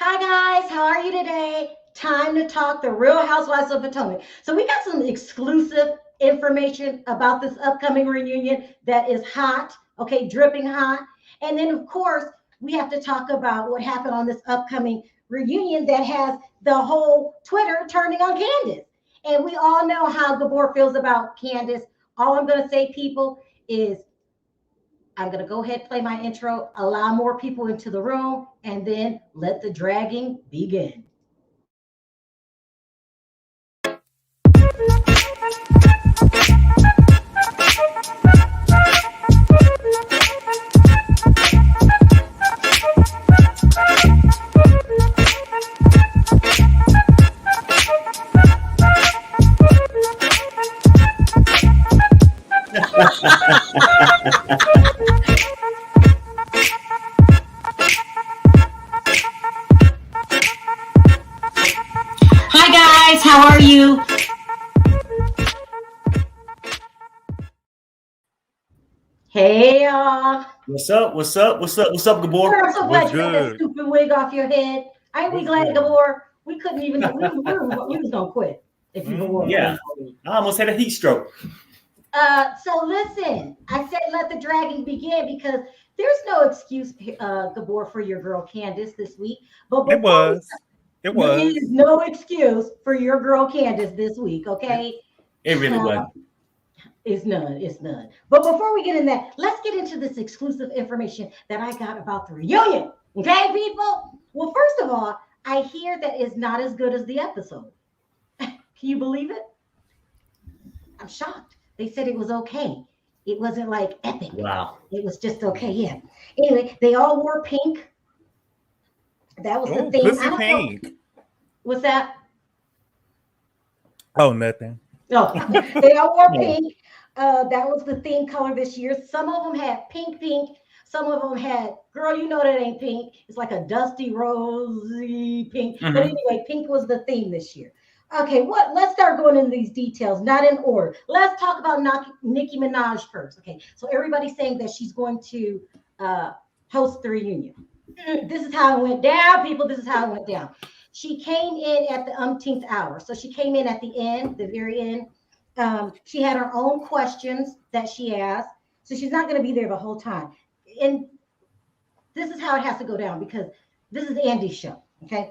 Hi guys, how are you today? Time to talk the Real Housewives of Potomac. So we got some exclusive information about this upcoming reunion that is hot, okay, dripping hot. And then of course, we have to talk about what happened on this upcoming reunion that has the whole Twitter turning on Candiace. And we all know how Gabor feels about Candiace. All I'm going to say, people, is I'm going to go ahead, play my intro, allow more people into the room, and then let the dragging begin. Hi guys, how are you? Hey y'all. What's up? What's up? What's up? What's up, Gabor? I'm so glad you got that stupid wig off your head. Ain't we glad, Gabor? We couldn't even, we was gonna quit if you wore. Yeah, I almost had a heat stroke. So listen, I said let the dragging begin because there's no excuse, Gabor, for your girl Candiace this week. But It was. There is no excuse for your girl Candiace this week, okay? It really was. It's none. It's none. But before we get in that, let's get into this exclusive information that I got about the reunion. Okay, people? Well, first of all, I hear that it's not as good as the episode. Can you believe it? I'm shocked. They said it was okay. It wasn't like epic. Wow. It was just okay. Yeah. Anyway, they all wore pink. That was the thing. Pussy pink. What's that? Oh, nothing. No, they all wore pink. That was the theme color this year. Some of them had pink. Some of them had, girl, you know that ain't pink. It's like a dusty rosy pink. Mm-hmm. But anyway, pink was the theme this year. Okay, let's start going into these details, not in order. Let's talk about Nicki Minaj first. Okay, so everybody's saying that she's going to host the reunion. This is how it went down, people. This is how it went down. She came in at the umpteenth hour. So she came in at the end, the very end. She had her own questions that she asked. So she's not going to be there the whole time. And this is how it has to go down because this is Andy's show. Okay.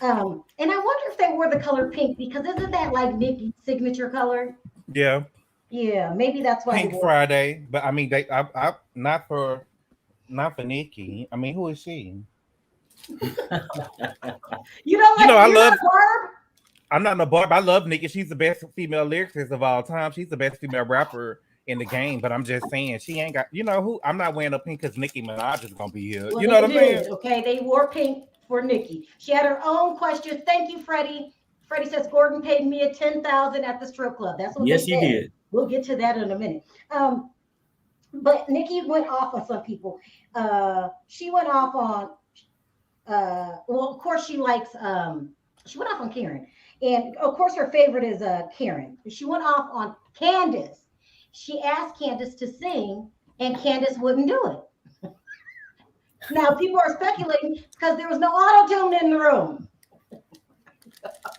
And I wonder if they wore the color pink because isn't that like Nicki's signature color? Yeah. Yeah, maybe that's why. Pink Friday, but I mean, I not for Nicki. I mean, who is she? You don't like? I love. Barb? I'm not no Barb. I love Nicki. She's the best female lyricist of all time. She's the best female rapper in the game. But I'm just saying, she ain't got. You know who? I'm not wearing a pink because Nicki Minaj is gonna be here. Well, you know what I'm saying? Okay, they wore pink for Nicki. She had her own questions. Thank you, Freddie. Freddie says Gordon paid me a $10,000 at the strip club. That's what. Yes, he did. We'll get to that in a minute. But Nicki went off on some people. She went off on. Well, of course, she likes. She went off on Karen, and of course, her favorite is Karen. She went off on Candiace. She asked Candiace to sing, and Candiace wouldn't do it. Now, people are speculating because there was no auto-tune in the room.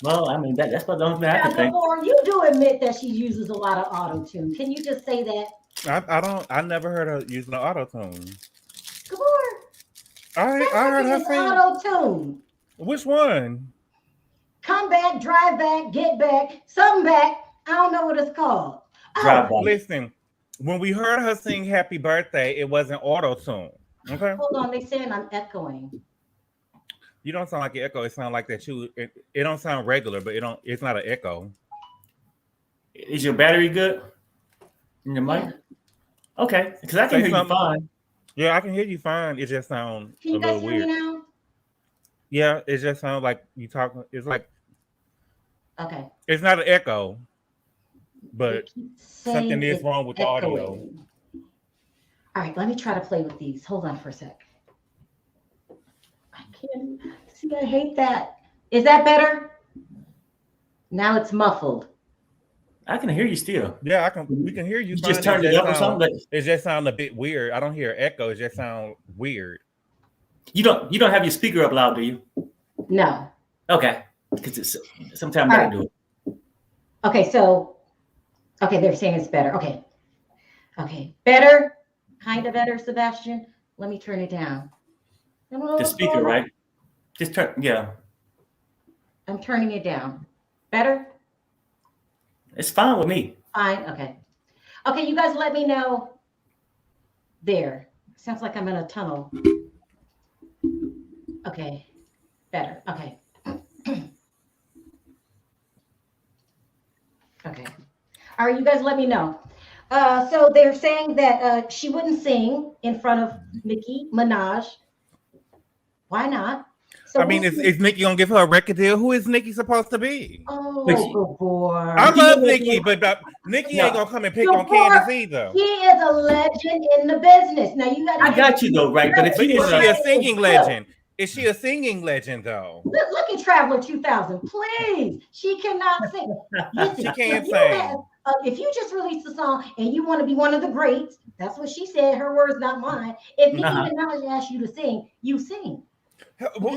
Well, I mean, that's about the only thing I can think. Before you do admit that she uses a lot of auto-tune. Can you just say that? I don't. I never heard her using the auto tune. Gabor. I heard her sing. Auto-tune. Which one? Come back, drive back, get back, something back. I don't know what it's called. Listen, when we heard her sing "Happy Birthday," it wasn't auto tune. Okay. Hold on, they saying I'm echoing. You don't sound like an echo. It sounds like that you. It don't sound regular, but it don't. It's not an echo. Is your battery good in your mic? Yeah. Okay, because I can hear you fine. Yeah, I can hear you fine. It just sounds a little weird. Can you guys hear me now? Yeah, it just sounds like you talking. It's like. Okay. It's not an echo, but something is wrong with the audio. All right, let me try to play with these. Hold on for a sec. I can't see. I hate that. Is that better? Now it's muffled. I can hear you still. Yeah, we can hear you. You just turned it up or something. It just sounds a bit weird. I don't hear echo. It just sounds weird. You don't have your speaker up loud, do you? No. Okay, because sometimes All I right. do it. Okay, so they're saying it's better. Okay, better, kind of better, Sebastian. Let me turn it down. I don't know The what's speaker, going on. right? Just turn. Yeah, I'm turning it down. Better? it's fine with me. Fine. Okay, you guys let me know. There. Sounds like I'm in a tunnel. Okay, better. Okay. Okay. All right, you guys let me know. So they're saying that she wouldn't sing in front of Nicki Minaj. Why not? So I mean, is Nicki gonna give her a record deal? Who is Nicki supposed to be? Oh, Nicki. good boy. I love Nicki, but Nicki ain't gonna come and pick on Candiace either. He is a legend in the business. Now you got to. I got you though, right? But if But you is she a singing legend? Is she a singing legend though? Look at Traveler 2000, please. She cannot sing. Listen, She can't if sing. if you just released a song and you want to be one of the greats, that's what she said. Her words, not mine. If Nicki Minaj asks you to sing, you sing.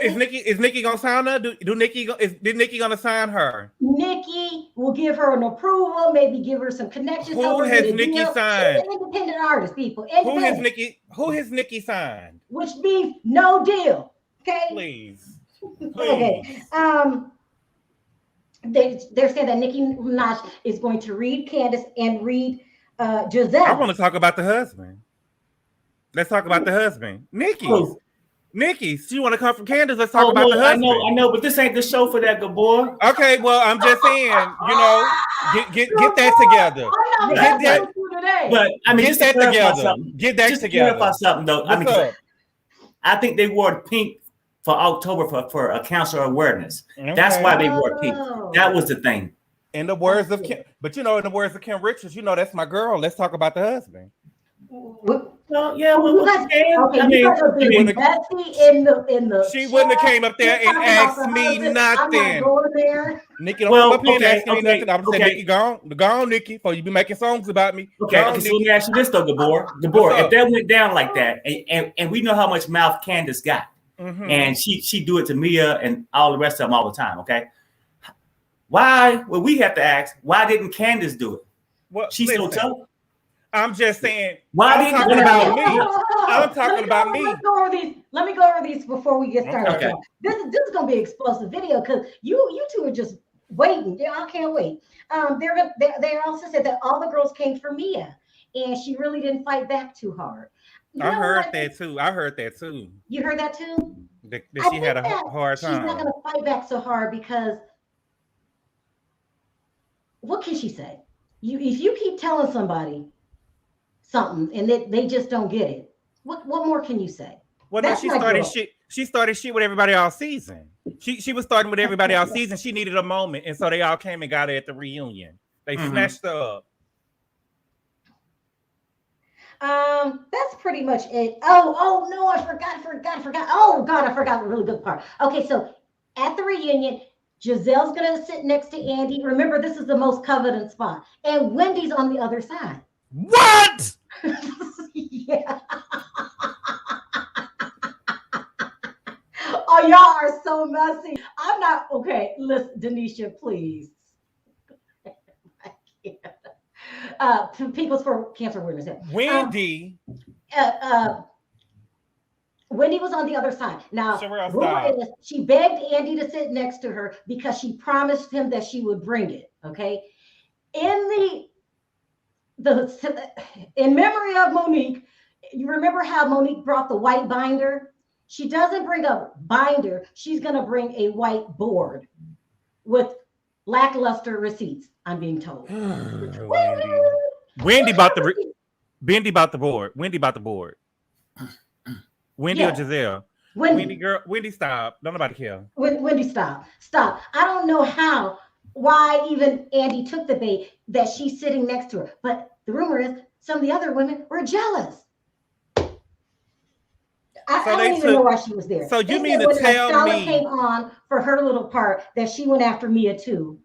Is Nicki gonna sign her? Did Nicki gonna sign her? Nicki will give her an approval, maybe give her some connections. Who has Nicki signed? She's an independent artist, people. Who has Nicki signed? Which means no deal. Okay. Please. Okay. They're saying that Nicki Minaj is going to read Candiace and read Giselle. I want to talk about the husband. Let's talk about the husband. Nicki, she want to come from Candiace. Let's talk about the husband. I know, but this ain't the show for that, good boy. Okay, well, I'm just saying, get that together. Get that. But I mean, get that together. Get that together. Clarify something though. What's up? I think they wore pink for October for a cancer awareness. Okay. That's why they wore pink. That was the thing. In the words of Kim, but in the words of Kim Richards, that's my girl. Let's talk about the husband. Well, yeah, you guys are being messy in the. She wouldn't have came up there and asked me nothing. I'm not going there. Nicki, don't come up here and ask me nothing. I'm saying, Nicki, go on, Nicki, for you be making songs about me. Okay, so let me ask you this though, Gabor, if that went down like that, and we know how much mouth Candiace got, and she do it to Mia and all the rest of them all the time. Okay, why? Well, we have to ask, why didn't Candiace do it? Well, she's so tough. I'm just saying. I'm talking about me. Let me go over these before we get started. Okay. This is gonna be an explosive video because you two are just waiting. I can't wait. They also said that all the girls came for Mia, and she really didn't fight back too hard. I heard that too. You heard that too? That she had a hard time. She's not gonna fight back so hard because what can she say? If you keep telling somebody something and they just don't get it, what more can you say? Well, no, she started shit with everybody all season. She was starting with everybody all season. She needed a moment, and so they all came and got her at the reunion. They snatched her up. That's pretty much it. Oh no, I forgot. Oh God, I forgot a really good part. Okay, so at the reunion, Giselle's gonna sit next to Andy. Remember, this is the most coveted spot, and Wendy's on the other side. What? Yeah. Oh, y'all are so messy. I'm not okay. Listen, Denisha, please. People's for Cancer Awareness. Wendy. Wendy was on the other side. Now, Sharrell, she begged Andy to sit next to her because she promised him that she would bring it. Okay. In memory of Monique, you remember how Monique brought the white binder? She doesn't bring a binder. She's going to bring a white board with lackluster receipts, I'm being told. Wendy bought the board. Wendy or Giselle? Wendy, stop. Don't nobody care. Wendy, stop. I don't know why even Andy took the bait that she's sitting next to her. But the rumor is some of the other women were jealous. I don't even know why she was there. So you mean to tell me came on for her little part that she went after Mia too?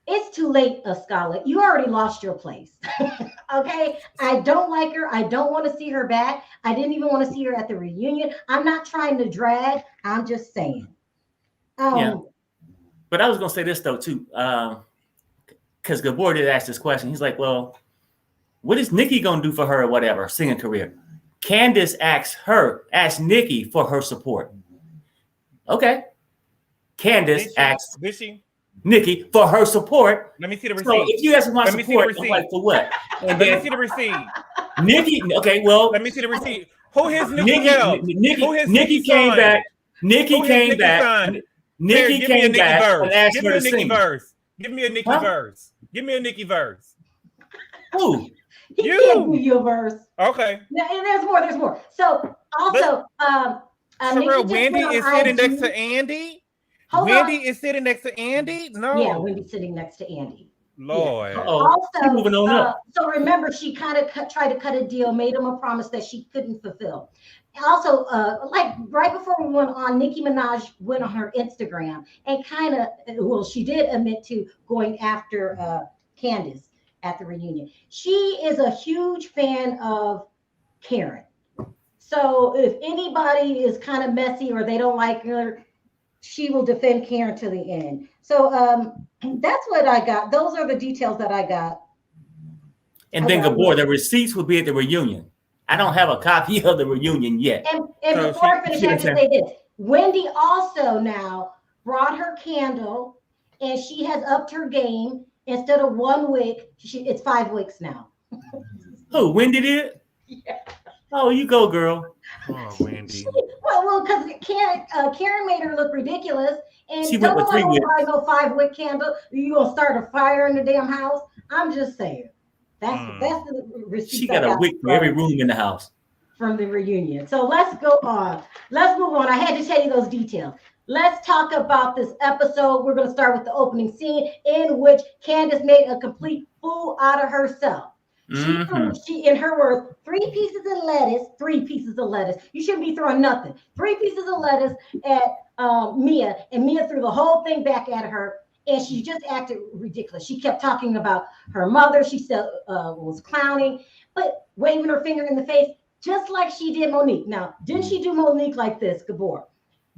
It's too late, Scarlett. You already lost your place. Okay? I don't like her. I don't want to see her back. I didn't even want to see her at the reunion. I'm not trying to drag. I'm just saying. Yeah. But I was gonna say this though too, because Gabor did ask this question. He's like, "Well, what is Nikki gonna do for her or whatever singing career?" Candiace asked Nikki for her support. Okay. Candiace asked Nikki for her support. Let me see the receipt. So if you ask for my support, I'm like, for what? And let me see the receipt. Nikki, okay, well, let me see the receipt. Who his Nikki? Nikki came back. Nikki came back. Nikki came back and asked her to sing. Give me a Nikki verse. Give me a Nikki verse. Who? He can't give you a verse. Okay. Now, and there's more. So also, Sharrell, Wendy is sitting next to Andy. Wendy is sitting next to Andy. No. Yeah, Wendy's sitting next to Andy. Lord. Yeah. Also, moving on up. So remember, she kind of tried to cut a deal, made him a promise that she couldn't fulfill. Also, like right before we went on, Nicki Minaj went on her Instagram and she did admit to going after Candiace at the reunion. She is a huge fan of Karen. So if anybody is kind of messy or they don't like her, she will defend Karen to the end. So that's what I got. Those are the details that I got. And then Gabor, the receipts will be at the reunion. I don't have a copy of the reunion yet. And before I finish, I have to say this. Wendy also now brought her candle, and she has upped her game. Instead of 1 wick, it's 5 wicks now. Who, Wendy did? Yeah. Oh, you go, girl. Oh, Wendy. Well, because Karen made her look ridiculous, and she went with 3 wicks. Buy no 5 wick candle. You gonna start a fire in the damn house? I'm just saying. That's the receipt. She got a wick for every room in the house from the reunion. So let's go on. Let's move on. I had to tell you those details. Let's talk about this episode. We're going to start with the opening scene in which Candiace made a complete fool out of herself. She, in her words, 3 pieces of lettuce. You shouldn't be throwing nothing. 3 pieces of lettuce at Mia, and Mia threw the whole thing back at her, and she just acted ridiculous. She kept talking about her mother. She said was clowning, but waving her finger in the face, just like she did Monique. Now, didn't she do Monique like this, Gabor?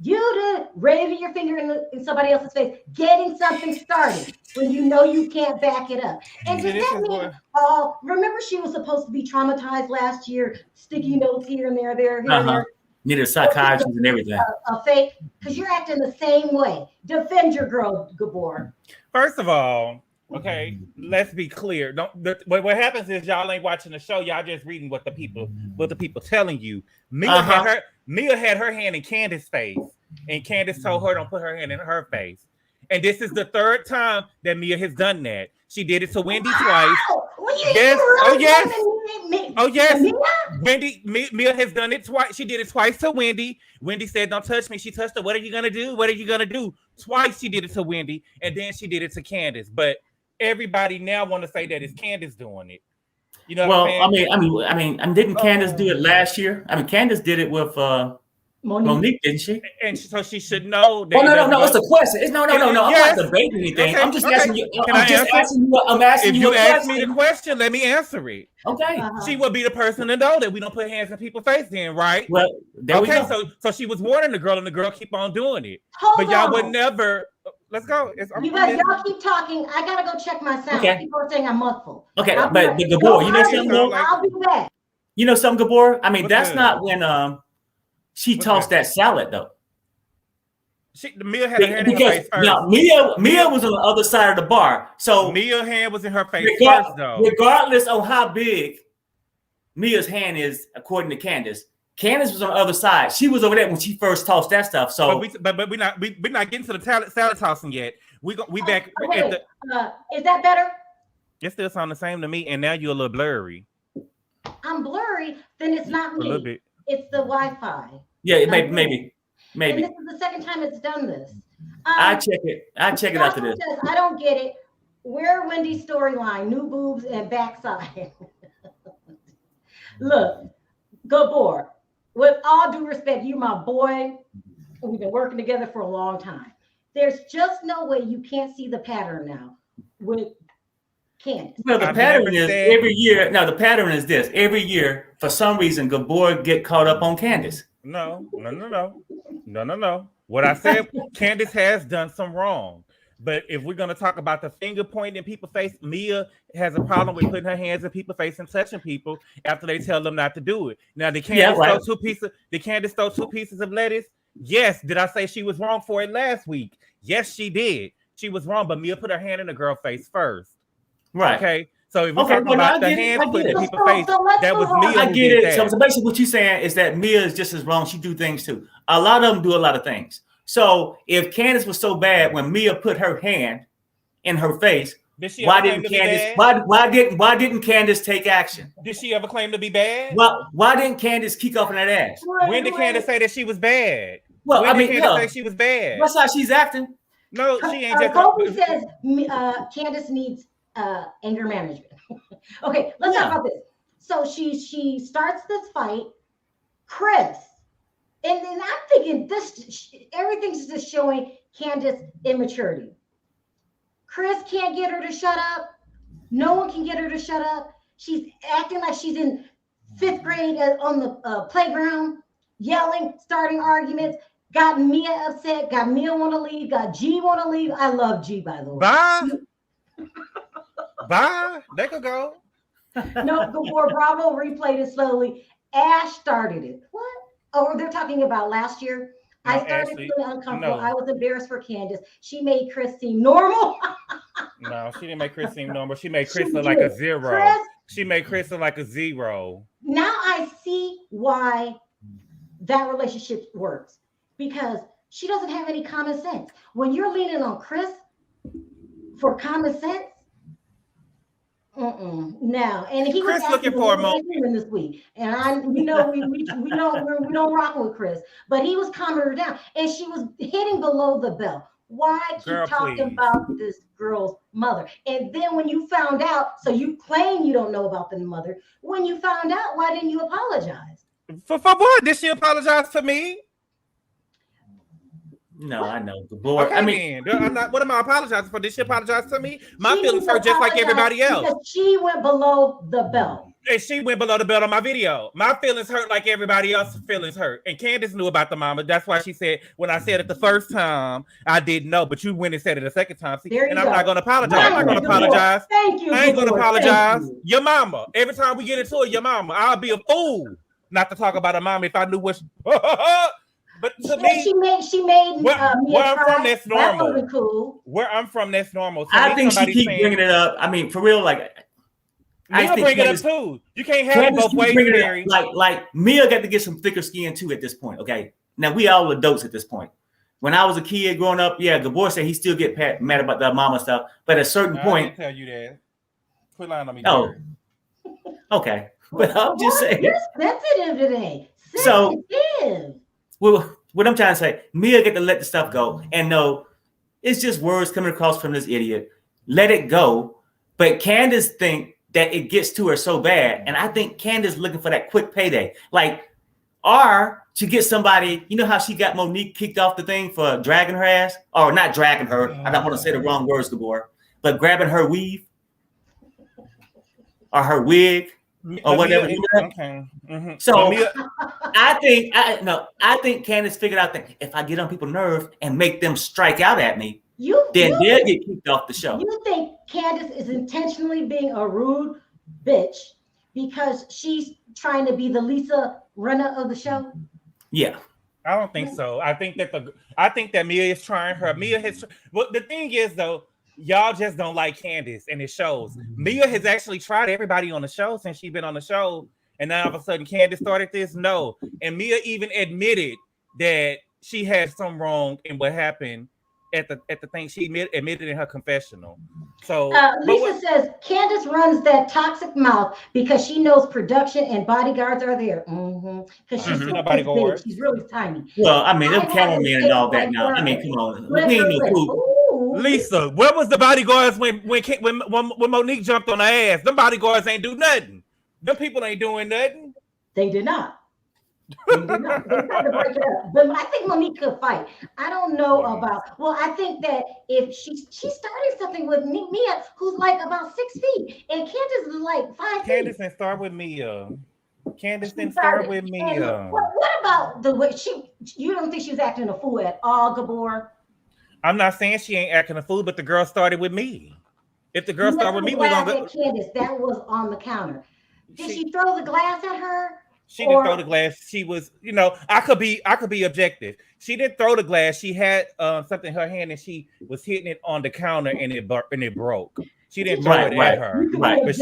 You did waving your finger in somebody else's face, getting something started when you know you can't back it up. And does that mean, remember she was supposed to be traumatized last year, sticky notes here and there, and there. Needed psychiatrist and everything. A fake, because you're acting the same way. Defend your girl, Gabor. First of all, okay, let's be clear. What happens is y'all ain't watching the show. Y'all just reading what the people telling you. Mia had her hand in Candiace's face, and Candiace told her don't put her hand in her face. And this is the 3rd time that Mia has done that. She did it to Wendy twice. Yes. Oh yes. Mia has done it twice. She did it twice to Wendy. Wendy said, "Don't touch me." She touched her. What are you gonna do? What are you gonna do? Twice she did it to Wendy, and then she did it to Candiace. But everybody now want to say that it's Candiace doing it. You know what I'm saying? I mean, didn't Candiace do it last year? I mean, Candiace did it with Monique, didn't she? And so she should know. That no. It's a question. No. I'm not debating anything. Okay, I'm just asking you. I'm asking you. If you ask me the question, let me answer it. Okay. She would be the person to know that we don't put hands in people's face, then, right? Well, there we go. So she was warning the girl, and the girl keep on doing it. Hold y'all on. would never. Let's go. Y'all keep talking. I gotta go check my sound. Okay. People are saying I'm muffled. Okay, but Gabor, you know something? I'll be back. You know something, Gabor? I mean, that's not when she tossed that salad though. Mia had her hand in her face first. Now, Mia was on the other side of the bar. So Mia's hand was in her face first, though. Regardless of how big Mia's hand is, according to Candiace was on the other side. She was over there when she first tossed that stuff. So, but we're not getting to the salad tossing yet. We back. Okay. Is that better? It still sound the same to me, and now you're a little blurry. I'm blurry. Then it's not me. A little bit. It's the Wi-Fi. Yeah, maybe. And this is the second time it's done this. I check it after this. I don't get it. Where Wendy's storyline? New boobs and backside. Look, Gabor. With all due respect, you my boy. We've been working together for a long time. There's just no way you can't see the pattern now with Candiace. Well, the pattern is every year. No, the pattern is this. Every year, for some reason, Gabor get caught up on Candiace. No. What I said, Candiace has done some wrong. But if we're going to talk about the finger pointing in people's face, Mia has a problem with putting her hands in people's face and touching people after they tell them not to do it. Now, did Candiace throw two pieces of lettuce? Yes. Did I say she was wrong for it last week? Yes, she did. She was wrong, but Mia put her hand in the girl's face first. Right. Okay. So if we're talking about the hands put in people's face, that was Mia. I get it. So basically what you're saying is that Mia is just as wrong. She do things too. A lot of them do a lot of things. So if Candiace was so bad when Mia put her hand in her face, why didn't Candiace take action? Did she ever claim to be bad? Why didn't Candiace kick off in that ass? When did Candiace say that she was bad? Well, when did Candiace say she was bad? That's how she's acting. No, she ain't just. Kobe says Candiace needs anger management. Okay, let's talk about this. So she starts this fight, Chris. And then I'm thinking everything's just showing Candiace immaturity. Chris can't get her to shut up. No one can get her to shut up. She's acting like she's in 5th grade on the playground, yelling, starting arguments, got Mia upset, got Mia want to leave, got G want to leave. I love G, by the way. Bye. They could go. No, before Bravo replayed it slowly, Ash started it. What? Oh, they're talking about last year. No, I started feeling uncomfortable. No. I was embarrassed for Candiace. She made Chris seem normal. No, she didn't make Chris seem normal. She made Chris look like a 0. She made Chris look like a 0. Now I see why that relationship works. Because she doesn't have any common sense. When you're leaning on Chris for common sense, no, and he Chris was looking for a moment this week, and we don't rock with Chris, but he was calming her down, and she was hitting below the belt. Why keep talking about this girl's mother? And then when you found out, so you claim you don't know about the mother. When you found out, why didn't you apologize? For what? Did she apologize to me? No, I know the board. Okay, I mean, I'm not. What am I apologizing for? Did she apologize to me? My feelings hurt just like everybody else. She went below the belt. And she went below the belt on my video. My feelings hurt like everybody else's feelings hurt. And Candiace knew about the mama. That's why she said when I said it the first time, I didn't know, but you went and said it a second time. See, and I'm not going to apologize. I'm not going to apologize. Thank you. I ain't going to apologize. Your mama. Every time we get into it, your mama. I'll be a fool not to talk about a mama if I knew what. But to me, she made where I'm from, that's normal. That cool. Where I'm from, that's normal. I think she keeps bringing it up. I mean, for real, like I bring it up too. You can't have it both ways, Mary. Like Mia got to get some thicker skin too at this point. Okay, now we all adults at this point. When I was a kid growing up, yeah, Gabor said he still get mad about the mama stuff, but at a certain point, I didn't tell you that. Quit lying on me. Oh, okay, but I'm just saying. You're sensitive today. Sensitive. Well, what I'm trying to say, Mia get to let the stuff go and know it's just words coming across from this idiot. Let it go. But Candiace think that it gets to her so bad. And I think Candiace looking for that quick payday. Like, or to get somebody, you know how she got Monique kicked off the thing for dragging her ass? Or not dragging her. I don't want to say the wrong words, Gabor. But grabbing her weave. Or her wig. Or whatever. Okay. Mm-hmm. So I think Candiace figured out that if I get on people's nerves and make them strike out at me, then they'll get kicked off the show. You think Candiace is intentionally being a rude bitch because she's trying to be the Lisa Rinna of the show? Yeah. I don't think so. I think that Mia is trying her. Well, the thing is though, y'all just don't like Candiace, and it shows. Mia has actually tried everybody on the show since she's been on the show, and now all of a sudden Candiace started this. No, and Mia even admitted that she had some wrong in what happened at the thing. She admitted in her confessional. So Lisa says Candiace runs that toxic mouth because she knows production and bodyguards are there. Because she's big. She's really tiny. Well, I mean, them cameramen and all that now. I mean, come on. We ain't no fool. Lisa, where was the bodyguards when Monique jumped on her ass? Them bodyguards ain't do nothing. Them people ain't doing nothing. They did not. They tried to break it up. But I think Monique could fight. I don't know about. Well, I think that if she started something with Mia, who's like about 6 feet, and Candiace is like 5 feet. Candiace didn't start with Mia. Candiace didn't start with me. What about the way you don't think she was acting a fool at all, Gabor? I'm not saying she ain't acting a fool, but the girl started with me. If the girl started with me, we're gonna go. Candiace, that was on the counter. Did she throw the glass at her? She didn't throw the glass. She was, I could be objective. She didn't throw the glass. She had something in her hand and she was hitting it on the counter and it broke. She didn't throw it at her, but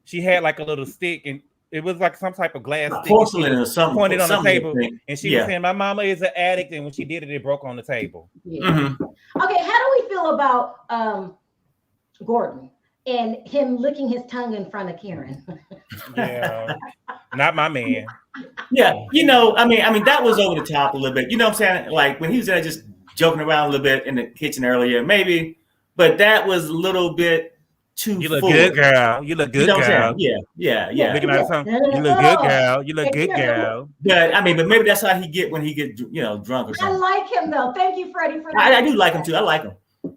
she had like a little stick and it was like some type of glass stick porcelain or something pointed on the table, and she was saying, "My mama is an addict," and when she did it, it broke on the table. Yeah. Mm-hmm. Okay, how do we feel about Gordon and him licking his tongue in front of Karen? Yeah, not my man. Yeah, I mean, that was over the top a little bit. You know what I'm saying? Like when he was there just joking around a little bit in the kitchen earlier, maybe, but that was a little bit too. You look good, girl. You look good, girl. Yeah. Looking at something. You look good, girl. You look good, girl. But maybe that's how he get when he get drunk or something. I like him though. Thank you, Freddie, for that. I do like him too. I like him.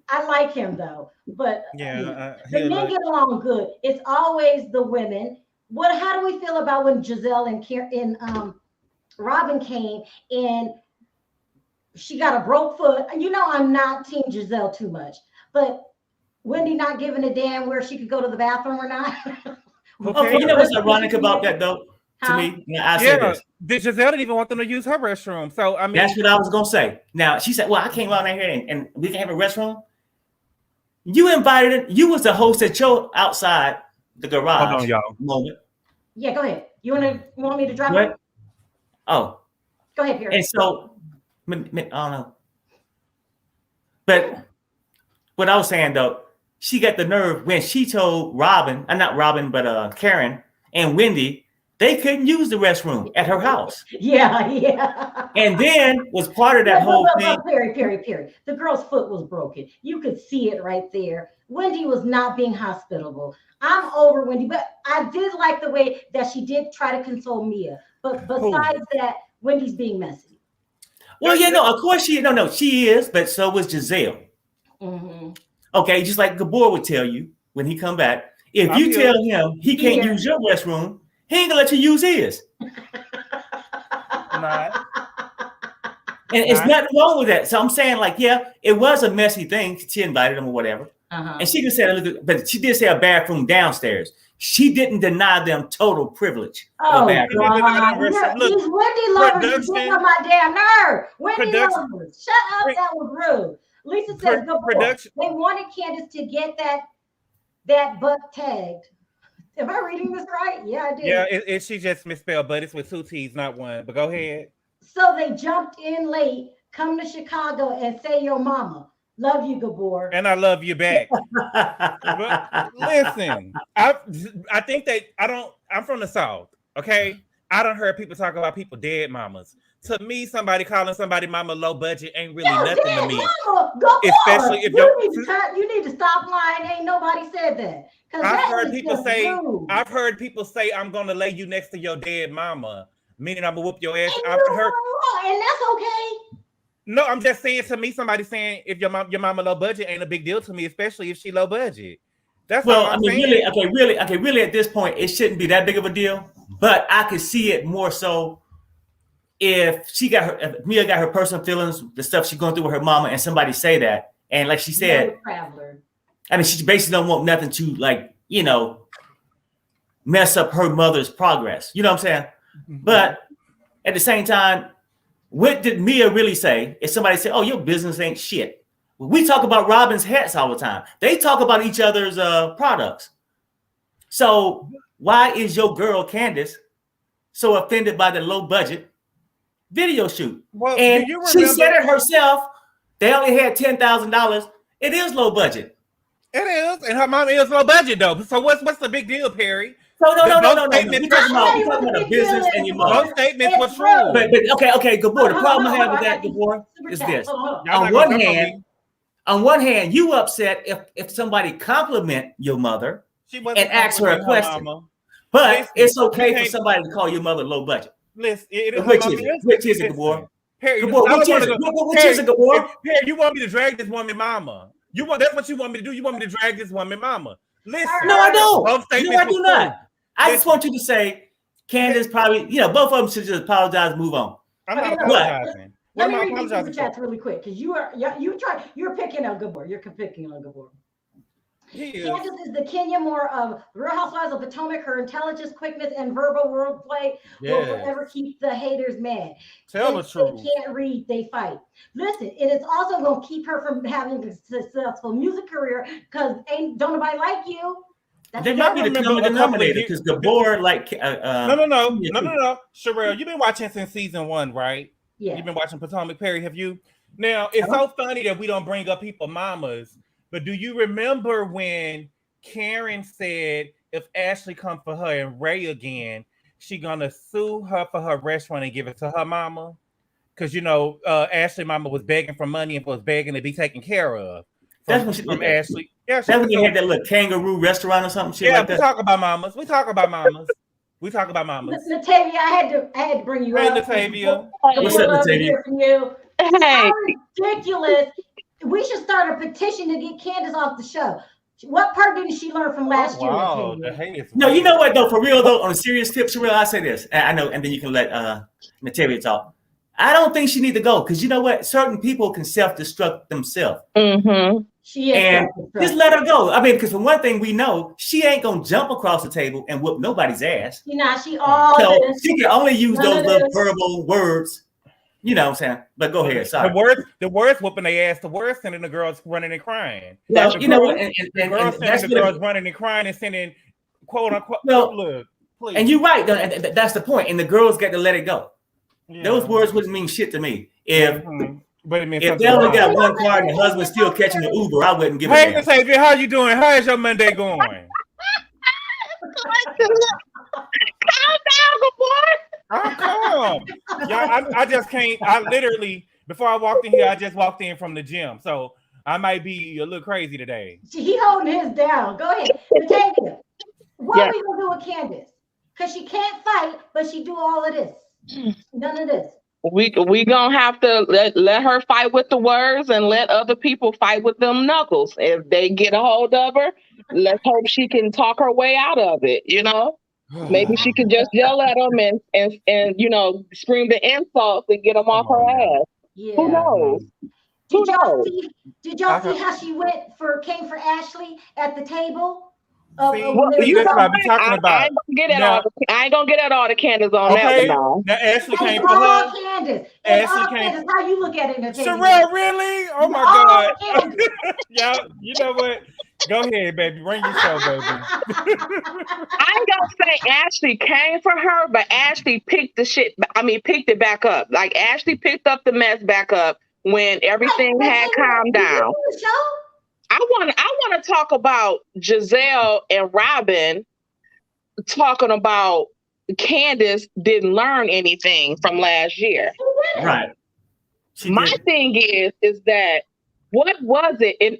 I like him though, but the men get along good. It's always the women. How do we feel about when Giselle and Robin came and she got a broke foot? I'm not team Giselle too much, but Wendy not giving a damn where she could go to the bathroom or not. Okay, what's ironic about that though? To me, I said this. Giselle didn't even want them to use her restroom. So I mean, that's what I was gonna say. Now she said, "Well, I came out here and we can have a restroom." You invited it. You was the host at your outside the garage. Hold on, y'all. Moment. Yeah, go ahead. You want me to drop it? Oh, go ahead, Pierre. And so, I don't know. But what I was saying though, she got the nerve when she told not Robin, but Karen and Wendy, they couldn't use the restroom at her house. Yeah. And then was part of that whole thing. Perry. The girl's foot was broken. You could see it right there. Wendy was not being hospitable. I'm over Wendy, but I did like the way that she did try to console Mia. But besides that, Wendy's being messy. Well, of course she is, but so was Giselle. Mm-hmm. Okay, just like Gabor would tell you when he come back, if you tell him he can't use your restroom, he ain't gonna let you use his. Not. And it's nothing wrong with that. So I'm saying, it was a messy thing. She invited him or whatever. Uh-huh. And she could say, but she did say a bathroom downstairs. She didn't deny them total privilege. Oh, God. These Wendy lovers get on my damn nerve. Wendy lovers. Shut up. That was rude. Lisa says, they wanted Candiace to get that butt tagged. Am I reading this right? Yeah, I did. Yeah, she just misspelled, but it's with 2 T's, not 1. But go ahead. So they jumped in late, come to Chicago and say your mama. Love you, Gabor. And I love you back. But listen, I think that I'm from the South, okay? I don't heard people talk about people dead mamas. To me, somebody calling somebody mama low budget ain't really nothing to me. Especially if you need to stop lying. Ain't nobody said that. I've heard people say I'm gonna lay you next to your dead mama, meaning I'm gonna whoop your ass. And that's okay. No, I'm just saying, to me, somebody saying if your mama low budget ain't a big deal to me, especially if she low budget. That's really at this point, it shouldn't be that big of a deal. But I could see it more so if Mia got her personal feelings, the stuff she's going through with her mama, and somebody say that, and like she said, she basically don't want nothing to mess up her mother's progress. You know what I'm saying? Mm-hmm. But at the same time, what did Mia really say? If somebody said, "Oh, your business ain't shit," we talk about Robin's hats all the time. They talk about each other's products. So why is your girl Candiace so offended by the low budget video shoot? Well, and she said it herself. They only had $10,000. It is low budget. It is, and her mom is low budget though. So what's the big deal, Perry? No. You're talking about a business and your mother. Those statements were true. But okay, Gabor. The problem I have with that, Gabor, is this. On one hand, you upset if somebody compliment your mother and ask her a question. But it's okay for somebody to call your mother low budget. Listen, which is it, Gabor? Which is it, Gabor? Perry, you want me to drag this woman mama? That's what you want me to do. You want me to drag this woman mama? Listen. No, I don't. No, I do not. I just want you to say Candiace probably, both of them should just apologize, move on. I'm not apologizing. Let me read these super chats really quick because you're picking on Gabor. You're picking on Gabor. Candiace is the Kenya Moore of Real Housewives of Potomac. Her intelligence, quickness, and verbal wordplay will forever keep the haters mad. Tell the truth. They can't read, they fight. Listen, it is also going to keep her from having a successful music career because don't nobody like you. They might be the common denominator because Gabor like. No. Sharrell, you've been watching since season 1, right? Yeah. You've been watching Potomac Perry, have you? Now, it's so funny that we don't bring up people mamas, but do you remember when Karen said if Ashley come for her and Ray again, she gonna sue her for her restaurant and give it to her mama? Because, Ashley mama was begging for money and was begging to be taken care of. That's when she from Ashley. Yeah, that's when you had that little kangaroo restaurant or something. Shit like that. We talk about mamas. Latavia, I had to bring you up. Latavia. What's up, Latavia? From you. Hey. Ridiculous. We should start a petition to get Candiace off the show. What part didn't she learn from last year? No, you know what though? For real though, on a serious tip, Sharrell, I say this. I know, and then you can let Latavia talk. I don't think she need to go because you know what? Certain people can self-destruct themselves. Mm-hmm. And just let her go. I mean, because for one thing, we know she ain't gonna jump across the table and whoop nobody's ass. She can only use those little verbal words. You know what I'm saying? But go ahead. Sorry. The words whooping their ass. The words sending the girls running and crying. Well, the girls sending the girls running and crying and sending quote unquote. Look, please. And you're right. That's the point. And the girls got to let it go. Yeah. Those words wouldn't mean shit to me if. But it means if they only got one car and the husband's still catching the Uber, I wouldn't give a damn. Hey, Xavier, how you doing? How is your Monday going? Calm down, good boy. I'm calm. I just can't. I literally, before I walked in here, I just walked in from the gym. So I might be a little crazy today. He holding his down. Go ahead. Latavia, what are we going to do with Candiace? Because she can't fight, but she do all of this. None of this. We gonna have to let her fight with the words and let other people fight with them knuckles. If they get a hold of her, let's hope she can talk her way out of it. Maybe she can just yell at them and scream the insults and get them off her ass. Yeah. Who knows? Did y'all see how she came for Ashley at the table? That's what I be talking about. I ain't gonna get at all the Candiace on that one now. Now Ashley came for her. Candiace. Ashley came. How you look at it? Sharrell, really? Oh my God. Yeah, you know what? Go ahead, baby. Bring your show, baby. I ain't gonna say Ashley came for her, but Ashley picked it back up. Like Ashley picked up the mess back up when everything had calmed down. I want to talk about Giselle and Robin talking about Candiace didn't learn anything from last year. Right. My thing is that what was it? And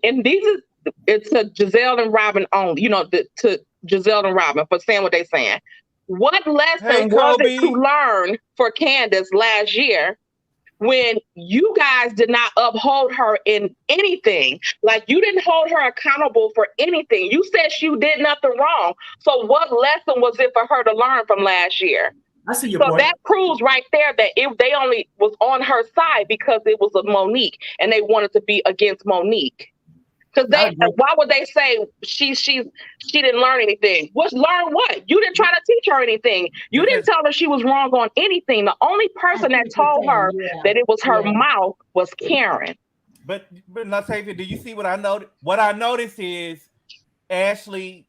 it's to Giselle and Robin only, to Giselle and Robin for saying what they're saying. What lesson was it to learn for Candiace last year when you guys did not uphold her in anything? Like, you didn't hold her accountable for anything. You said she did nothing wrong. So what lesson was it for her to learn from last year? I see your point. So that proves right there that they only was on her side because it was a Monique and they wanted to be against Monique. Because why would they say she didn't learn anything? Learn what? You didn't try to teach her anything. You didn't tell her she was wrong on anything. The only person that told her that it was her mouth was Karen. But Latavia, do you see what I noticed? What I noticed is Ashley,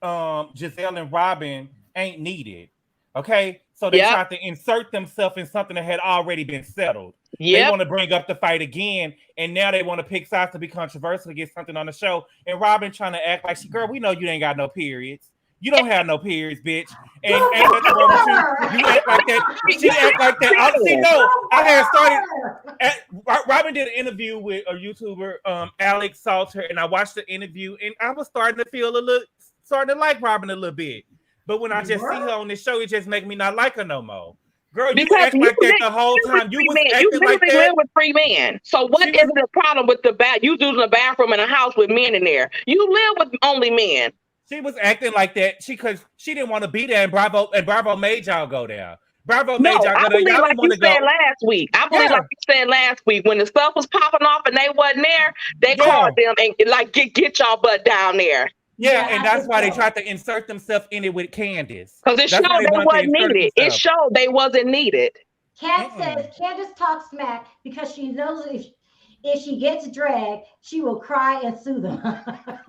Giselle, and Robin ain't needed. Okay, so they tried to insert themselves in something that had already been settled. They want to bring up the fight again, and now they want to pick sides to be controversial to get something on the show. And Robin trying to act like girl, we know you ain't got no periods. You don't have no periods, bitch. And ain't nothing wrong with you. You act like that. She act like that. I had started. Robin did an interview with a YouTuber, Alex Salter, and I watched the interview, and I was starting to like Robin a little bit. But when I just see her on this show, it just makes me not like her no more. Girl, you act like that the whole time. You was acting like that. Live with 3 men. So what is the problem with you using the bathroom in a house with men in there? You live with only men. She was acting like that. Because she didn't want to be there, and Bravo made y'all go there. Bravo No, made y'all I go there. believe Y'all like didn't want you to go. said last week. I believe like you said last week when the stuff was popping off and they wasn't there, they called them and like get y'all butt down there. Yeah, and that's why they tried to insert themselves in it with Candiace. Because it showed they wasn't needed. It showed they wasn't needed. Kat says Candiace talks smack because she knows if she gets dragged, she will cry and sue them.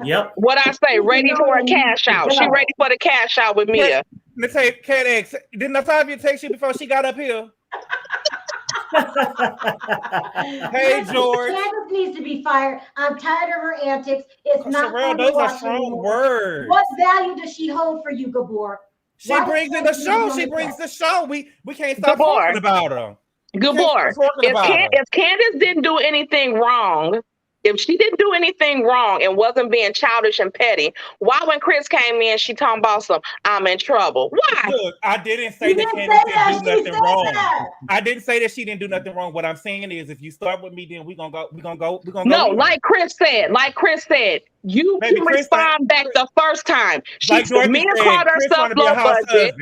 Yep. What I say, ready for a cash out. She ready for the cash out with Mia. Let me tell you, Candiace, didn't Octavia text you before she got up here? Hey, George. Candiace needs to be fired. I'm tired of her antics. It's not Sharrell, those are strong words. What value does she hold for you, Gabor? She brings in the show. She brings the show. We can't stop talking about her. Gabor, if Candiace didn't do anything wrong, if she didn't do anything wrong and wasn't being childish and petty, why when Chris came in, she talking about some, I'm in trouble? Why? Look, I didn't say that Candiace didn't do nothing wrong. I didn't say that she didn't do nothing wrong. What I'm saying is, if you start with me, then we're gonna go. No, like Chris said, you can respond back the first time. Mia called herself low budget.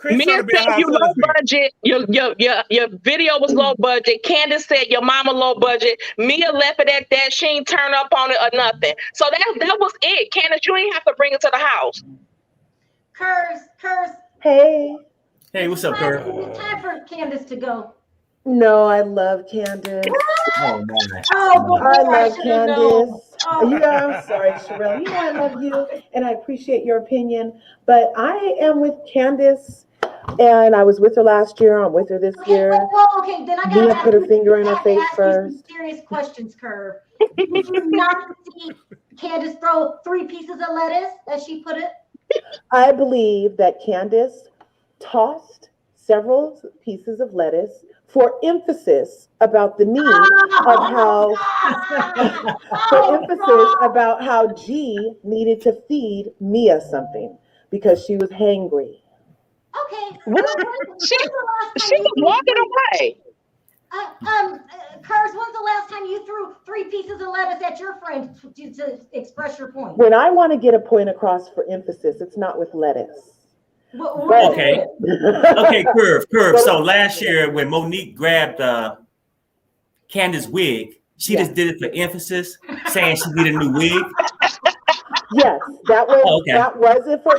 Mia said you low budget. Your video was low budget. Candiace said your mama low budget. Mia left it at that. She ain't turn up on it or nothing. So that was it. Candiace, you ain't have to bring it to the house. Curse. Hey, what's up, Curse? It's time for Candiace to go. No, I love Candiace. Oh, man. I love Candiace. I'm sorry, Sharrell. You know I love you and I appreciate your opinion, but I am with Candiace, and I was with her last year. I'm with her this year. Okay, then I gotta put her finger in her face first. Serious questions, Curve. Did you not see Candiace throw 3 pieces of lettuce, as she put it? I believe that Candiace tossed several pieces of lettuce for emphasis about the need of how G needed to feed Mia something because she was hangry. Okay. She was walking away. Curse, when's the last time you threw 3 pieces of lettuce at your friend to express your point? When I want to get a point across for emphasis, it's not with lettuce. Okay, Curve. So last year when Monique grabbed Candiace's wig, she just did it for emphasis, saying she needed a new wig. Yes, that wasn't for.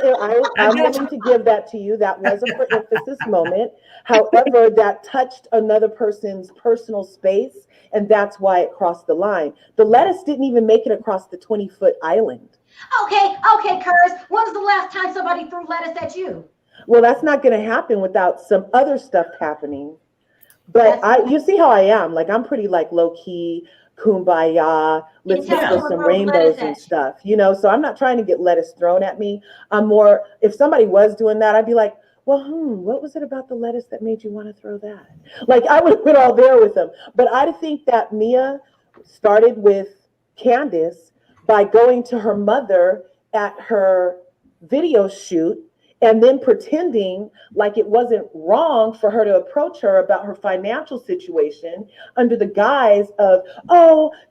I'm willing to give that to you. That was a for emphasis moment. However, that touched another person's personal space, and that's why it crossed the line. The lettuce didn't even make it across the 20-foot island. Okay, Curse. When's the last time somebody threw lettuce at you? Well, that's not going to happen without some other stuff happening. But you see how I am. Like, I'm pretty low key, kumbaya. Let's just throw some rainbows and stuff, So I'm not trying to get lettuce thrown at me. I'm more. If somebody was doing that, I'd be like, well, what was it about the lettuce that made you want to throw that? I would have been all there with them. But I think that Mia started with Candiace by going to her mother at her video shoot and then pretending like it wasn't wrong for her to approach her about her financial situation under the guise of,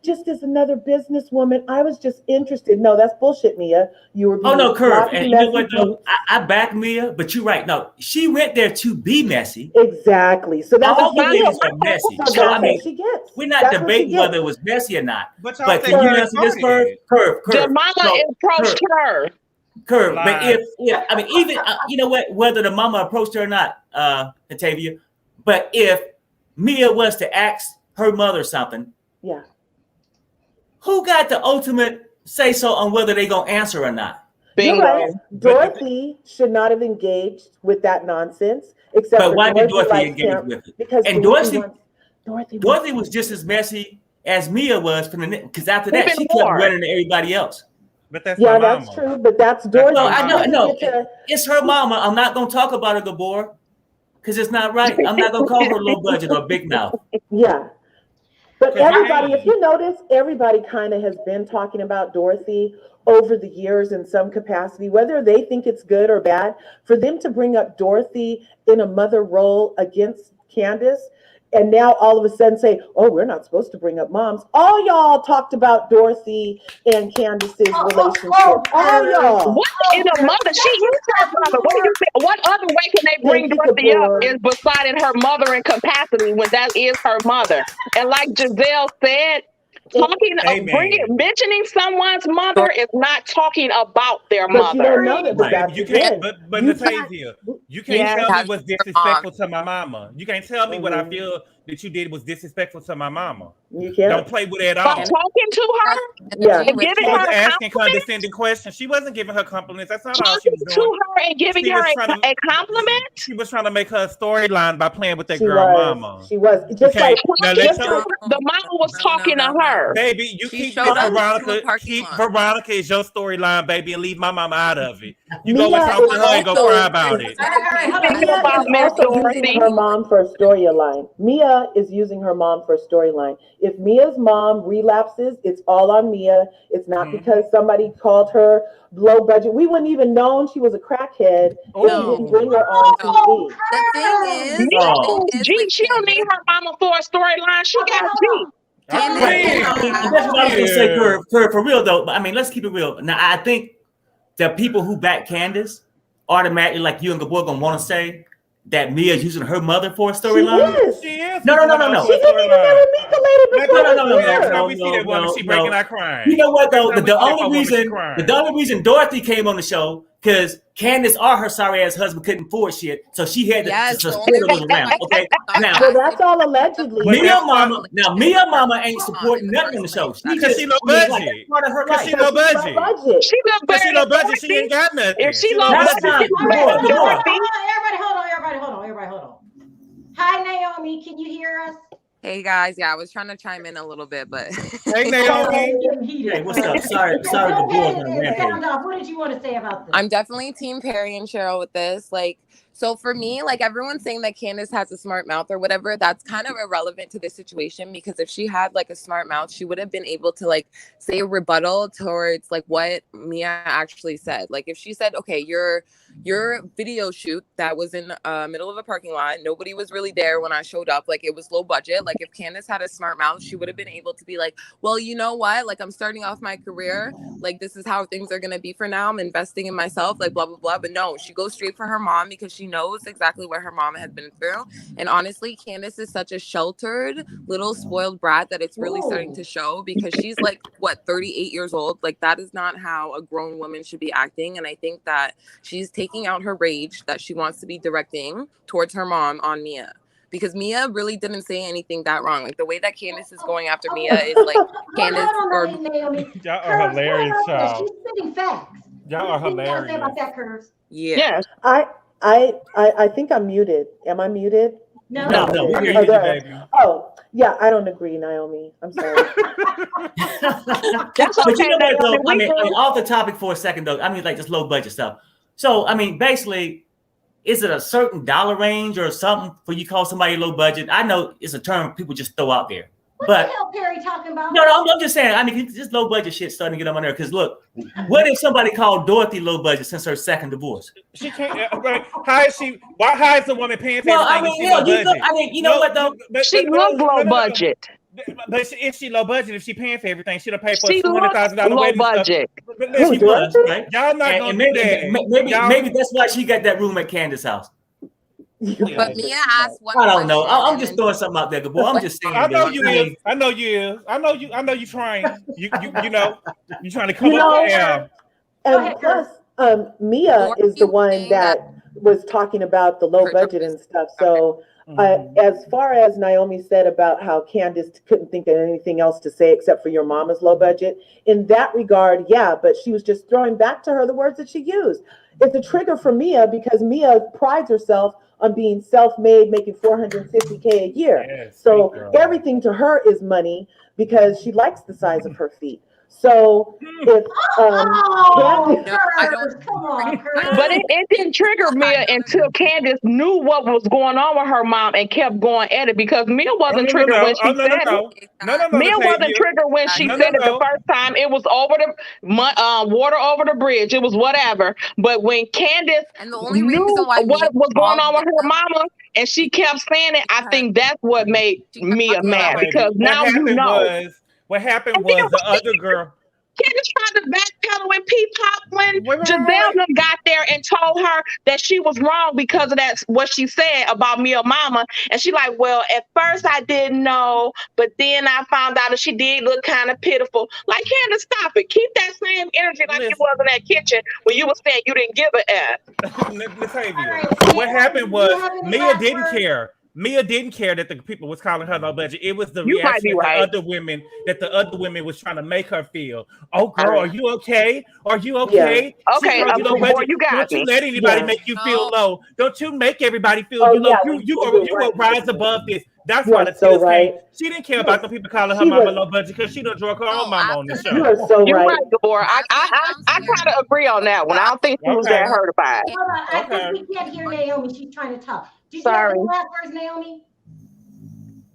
just as another businesswoman, I was just interested. No, that's bullshit, Mia. You were being Curve. And you know what, though? I back Mia, but you're right. No, she went there to be messy. Exactly. So that's all the ladies are messy. So I mean, she gets. We're not debating whether it was messy or not. But can you answer this, Curve? The mama approached her. Curve, but even you know what, whether the mama approached her or not, Octavia, but if Mia was to ask her mother something, who got the ultimate say so on whether they gonna answer or not? You're right. Dorothy should not have engaged with that nonsense. But why did Dorothy engage with it? Because Dorothy was just as messy as Mia was because after that she kept running to everybody else. But that's that's true. But that's Dorothy. No, I know. It's her mama. I'm not gonna talk about her, Gabor, because it's not right. I'm not gonna call her low budget or big mouth. Yeah. But everybody, if you notice, everybody kind of has been talking about Dorothy over the years in some capacity, whether they think it's good or bad. For them to bring up Dorothy in a mother role against Candiace, and now all of a sudden say, oh, we're not supposed to bring up moms. All y'all talked about Dorothy and Candiace's relationship. All y'all. What in a mother? She is her mother. What do you think? What other way can they bring Dorothy up is beside her mothering capacity when that is her mother? And like Giselle said, mentioning someone's mother is not talking about their mother. You don't know that, but you can't. But Nathaniel, you can't tell me what's disrespectful to my mama. You can't tell me what I feel that you did was disrespectful to my mama. You can't. Don't play with it at all. But talking to her, giving her asking condescending questions. She wasn't giving her compliments. That's not all she was doing. To her and giving her a compliment. She was trying to make her a storyline by playing with that girl mama. She was just like the mama was talking to her. Baby, you keep Veronica. Keep Veronica is your storyline, baby, and leave my mama out of it. You go and talk to her and go cry about it. Mia is also using her mom for a storyline. Mia is using her mom for a storyline. If Mia's mom relapses, it's all on Mia. It's not because somebody called her low budget. We wouldn't even known she was a crackhead if we didn't bring her on TV. The thing is, she don't need her mama for a storyline. She got G. That's what I was gonna say. For real though, I mean, let's keep it real. Now, I think the people who back Candiace automatically, like you and Gabor, gonna want to say that Mia is using her mother for a storyline. She is. No. She didn't even marry Mika later. No. We see that woman. She breaking out crying. You know what though? The only reason Dorothy came on the show because Candiace or her sorry ass husband couldn't afford shit, so she had to support a little around. Okay, now that's all allegedly. Mia mama ain't supporting nothing on the show. She low budget. Part of her life. She low budget. She low budget. She ain't got nothing. If she low budget, everybody hold on. Hi Naomi, can you hear us? Hey guys, I was trying to chime in a little bit, but hey Naomi. Hey, what's up? Sorry. What did you want to say about this? I'm definitely Team Perry and Sharrell with this. So for me, everyone's saying that Candiace has a smart mouth or whatever, that's kind of irrelevant to this situation because if she had a smart mouth, she would have been able to say a rebuttal towards what Mia actually said. If she said, okay, your video shoot that was in the middle of a parking lot, nobody was really there when I showed up, it was low budget. If Candiace had a smart mouth, she would have been able to be well, you know what? I'm starting off my career. This is how things are going to be for now. I'm investing in myself, blah, blah, blah. But no, she goes straight for her mom because she knows exactly what her mom has been through. And honestly, Candiace is such a sheltered little spoiled brat that it's really starting to show because she's 38 years old. That is not how a grown woman should be acting. And I think that she's taking out her rage that she wants to be directing towards her mom on Mia. Because Mia really didn't say anything that wrong. The way that Candiace is going after Mia is Candiace or y'all are hilarious, child. She's spitting facts. Y'all are hilarious. Say about that, Curves? Yes. I think I'm muted. Am I muted? No. We hear you, baby. Oh, yeah, I don't agree, Naomi. I'm sorry. That's okay. But you know what, though? I mean, off the topic for a second, though. I mean, just low budget stuff. So, I mean, basically, is it a certain dollar range or something for you call somebody low budget? I know it's a term people just throw out there. What the hell Perry talking about? No, I'm just saying. I mean, this low budget shit starting to get on my nerve. Because look, what if somebody called Dorothy low budget since her second divorce? She can't. How is she? How is the woman paying for everything? You know what though? She loves low budget. But if she low budget, if she paying for everything, she'll pay for $200,000 low budget. She was, right? Y'all not gonna do that. Maybe that's why she got that room at Candiace's house. But Mia asked what I don't know. I'm just throwing something out there, Gabor. I'm just saying. I know you is. I know you trying. You know you trying to come up there. And plus, Mia is the one that was talking about the low budget and stuff. So. As far as Naomi said about how Candiace couldn't think of anything else to say except for your mama's low budget, in that regard, yeah, but she was just throwing back to her the words that she used. It's a trigger for Mia because Mia prides herself on being self-made, making $450K a year. Yes, so everything to her is money because she likes the size of her feet. So if but it didn't trigger Mia until Candiace knew what was going on with her mom and kept going at it because Mia wasn't triggered when she said it. Mia wasn't triggered when she said it the first time. It was over the water over the bridge. It was whatever. But when Candiace and the only reason why what was going on with her mama, and she kept saying it, I think that's what made Mia mad because now you know. What happened was the other girl. Candiace tried to backpedal and pop when Giselle got there and told her that she was wrong because of that, what she said about Mia mama. And she like, well, at first I didn't know, but then I found out that she did look kind of pitiful. Like, Candiace, stop it. Keep that same energy like it was in that kitchen when you were saying you didn't give a F. What happened was Mia didn't care. Mia didn't care that the people was calling her low budget. It was the reaction that the other women was trying to make her feel. Oh, girl, are you okay? Are you okay? Yeah. Okay, you got Don't you let anybody make you feel low. Don't you make everybody feel you low. You will rise above this. That's why the tears came. She didn't care about the people calling her mama low budget because she done drunk her own mama on the show. You are so right. Deborah. I kind of agree on that one. I don't think she was that hurt about it. I think we can't hear Naomi. She's trying to talk. Did you Sorry. have any last words, Naomi?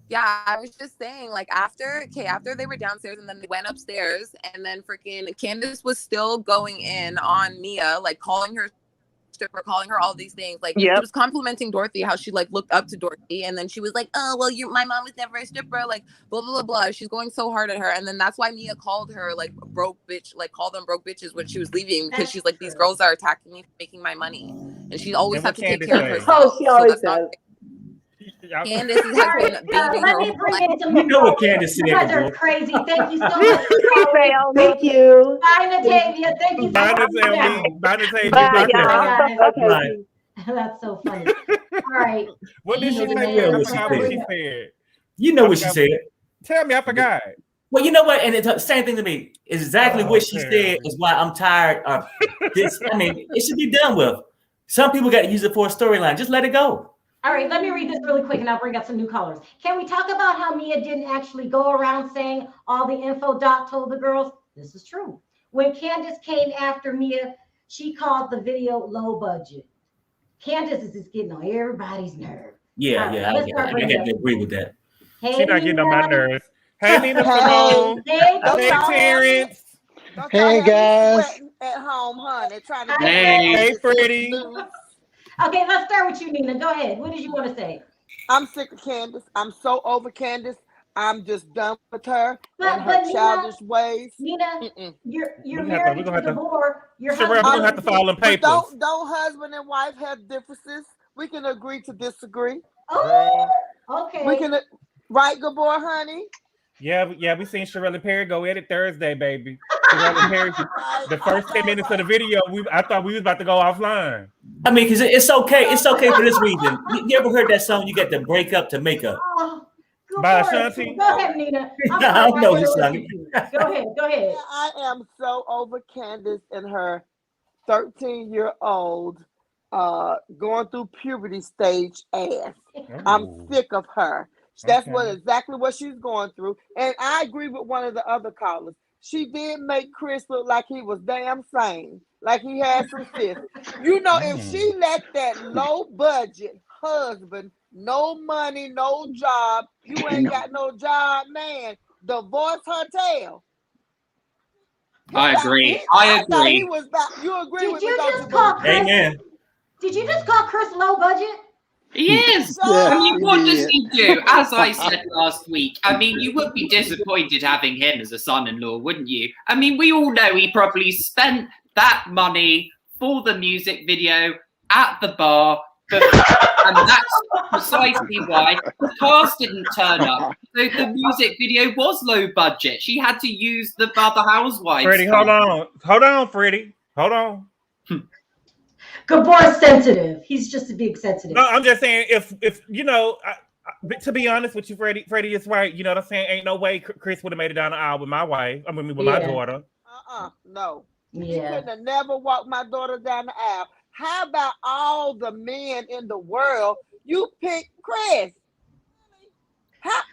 Yeah, I was just saying, like, after they were downstairs and then they went upstairs, and then freaking Candiace was still going in on Mia, like calling her stripper, calling her all these things. Like, she was complimenting Dorothy, how she like looked up to Dorothy, and then she was like, oh, well, my mom was never a stripper, like blah blah blah blah. She's going so hard at her, and then that's why Mia called her like broke bitch, like called them broke bitches when she was leaving, because she's like, these girls are attacking me for making my money, and she always had to take care of herself. Oh, she always does. Candiace has been bathing her whole life. You know what Candiace said. You guys are crazy. Thank you so much. Thank you. Bye, Natavia. Thank you so much. Bye, Natavia. Okay. That's so funny. All right. What did she say? I forgot what she said. You know what she said. Tell me, I forgot. Well, you know what? And it's the same thing to me. It's exactly what she said is why I'm tired of this. I mean, it should be done with. Some people got to use it for a storyline. Just let it go. All right, let me read this really quick and I'll bring up some new callers. Can we talk about how Mia didn't actually go around saying all the info Dot told the girls? This is true. When Candiace came after Mia, she called the video low budget. Candiace is just getting on everybody's nerve. Yeah, I got to agree with that. Hey, she's not getting on my nerves. Hey, Nina Simone. Hey, Terrence. Hey, guys. At home, honey. Trying to hey, Freddie. Okay, let's start with you, Nina. Go ahead. What did you want to say? I'm sick of Candiace. I'm so over Candiace. I'm just done with her and her Nina, childish ways. Nina, you're married to Gabor. Sharrell, we're gonna have to file in papers. Don't husband and wife have differences? We can agree to disagree. Oh, okay. We can, right, Gabor, honey? Yeah, we seen Sharrell and Perry go at it Thursday, baby. Sharrell and Perry, the first 10 minutes of the video, I thought we was about to go offline. I mean, because it's okay. It's okay for this reason. You ever heard that song? You got to break up to make up. By Ashanti. Go ahead, Nina. I don't know this song. Go ahead. I am so over Candiace and her 13-year-old going through puberty stage ass. I'm sick of her. That's exactly what she's going through. And I agree with one of the other callers. She did make Chris look like he was damn sane, like he had some sense. You know, if she let that low budget husband, no money, no job, you ain't got no job, man, divorce her tail. I agree. He was back. You agree with me? Amen. Did you just call Chris low budget? He is. I mean, what does he do? As I said last week, I mean, you would be disappointed having him as a son-in-law, wouldn't you? I mean, we all know he probably spent that money for the music video at the bar, and that's precisely why the cast didn't turn up. So the music video was low budget. She had to use the other housewives. Freddie, hold on, Freddie. Hold on. Gabor's sensitive. He's just a big sensitive. No, I'm just saying, if you know, to be honest with you, Freddie is right. You know what I'm saying? Ain't no way Chris would have made it down the aisle with my wife. I mean, with my daughter. No. Yeah. He couldn't have never walked my daughter down the aisle. How about all the men in the world? You picked Chris.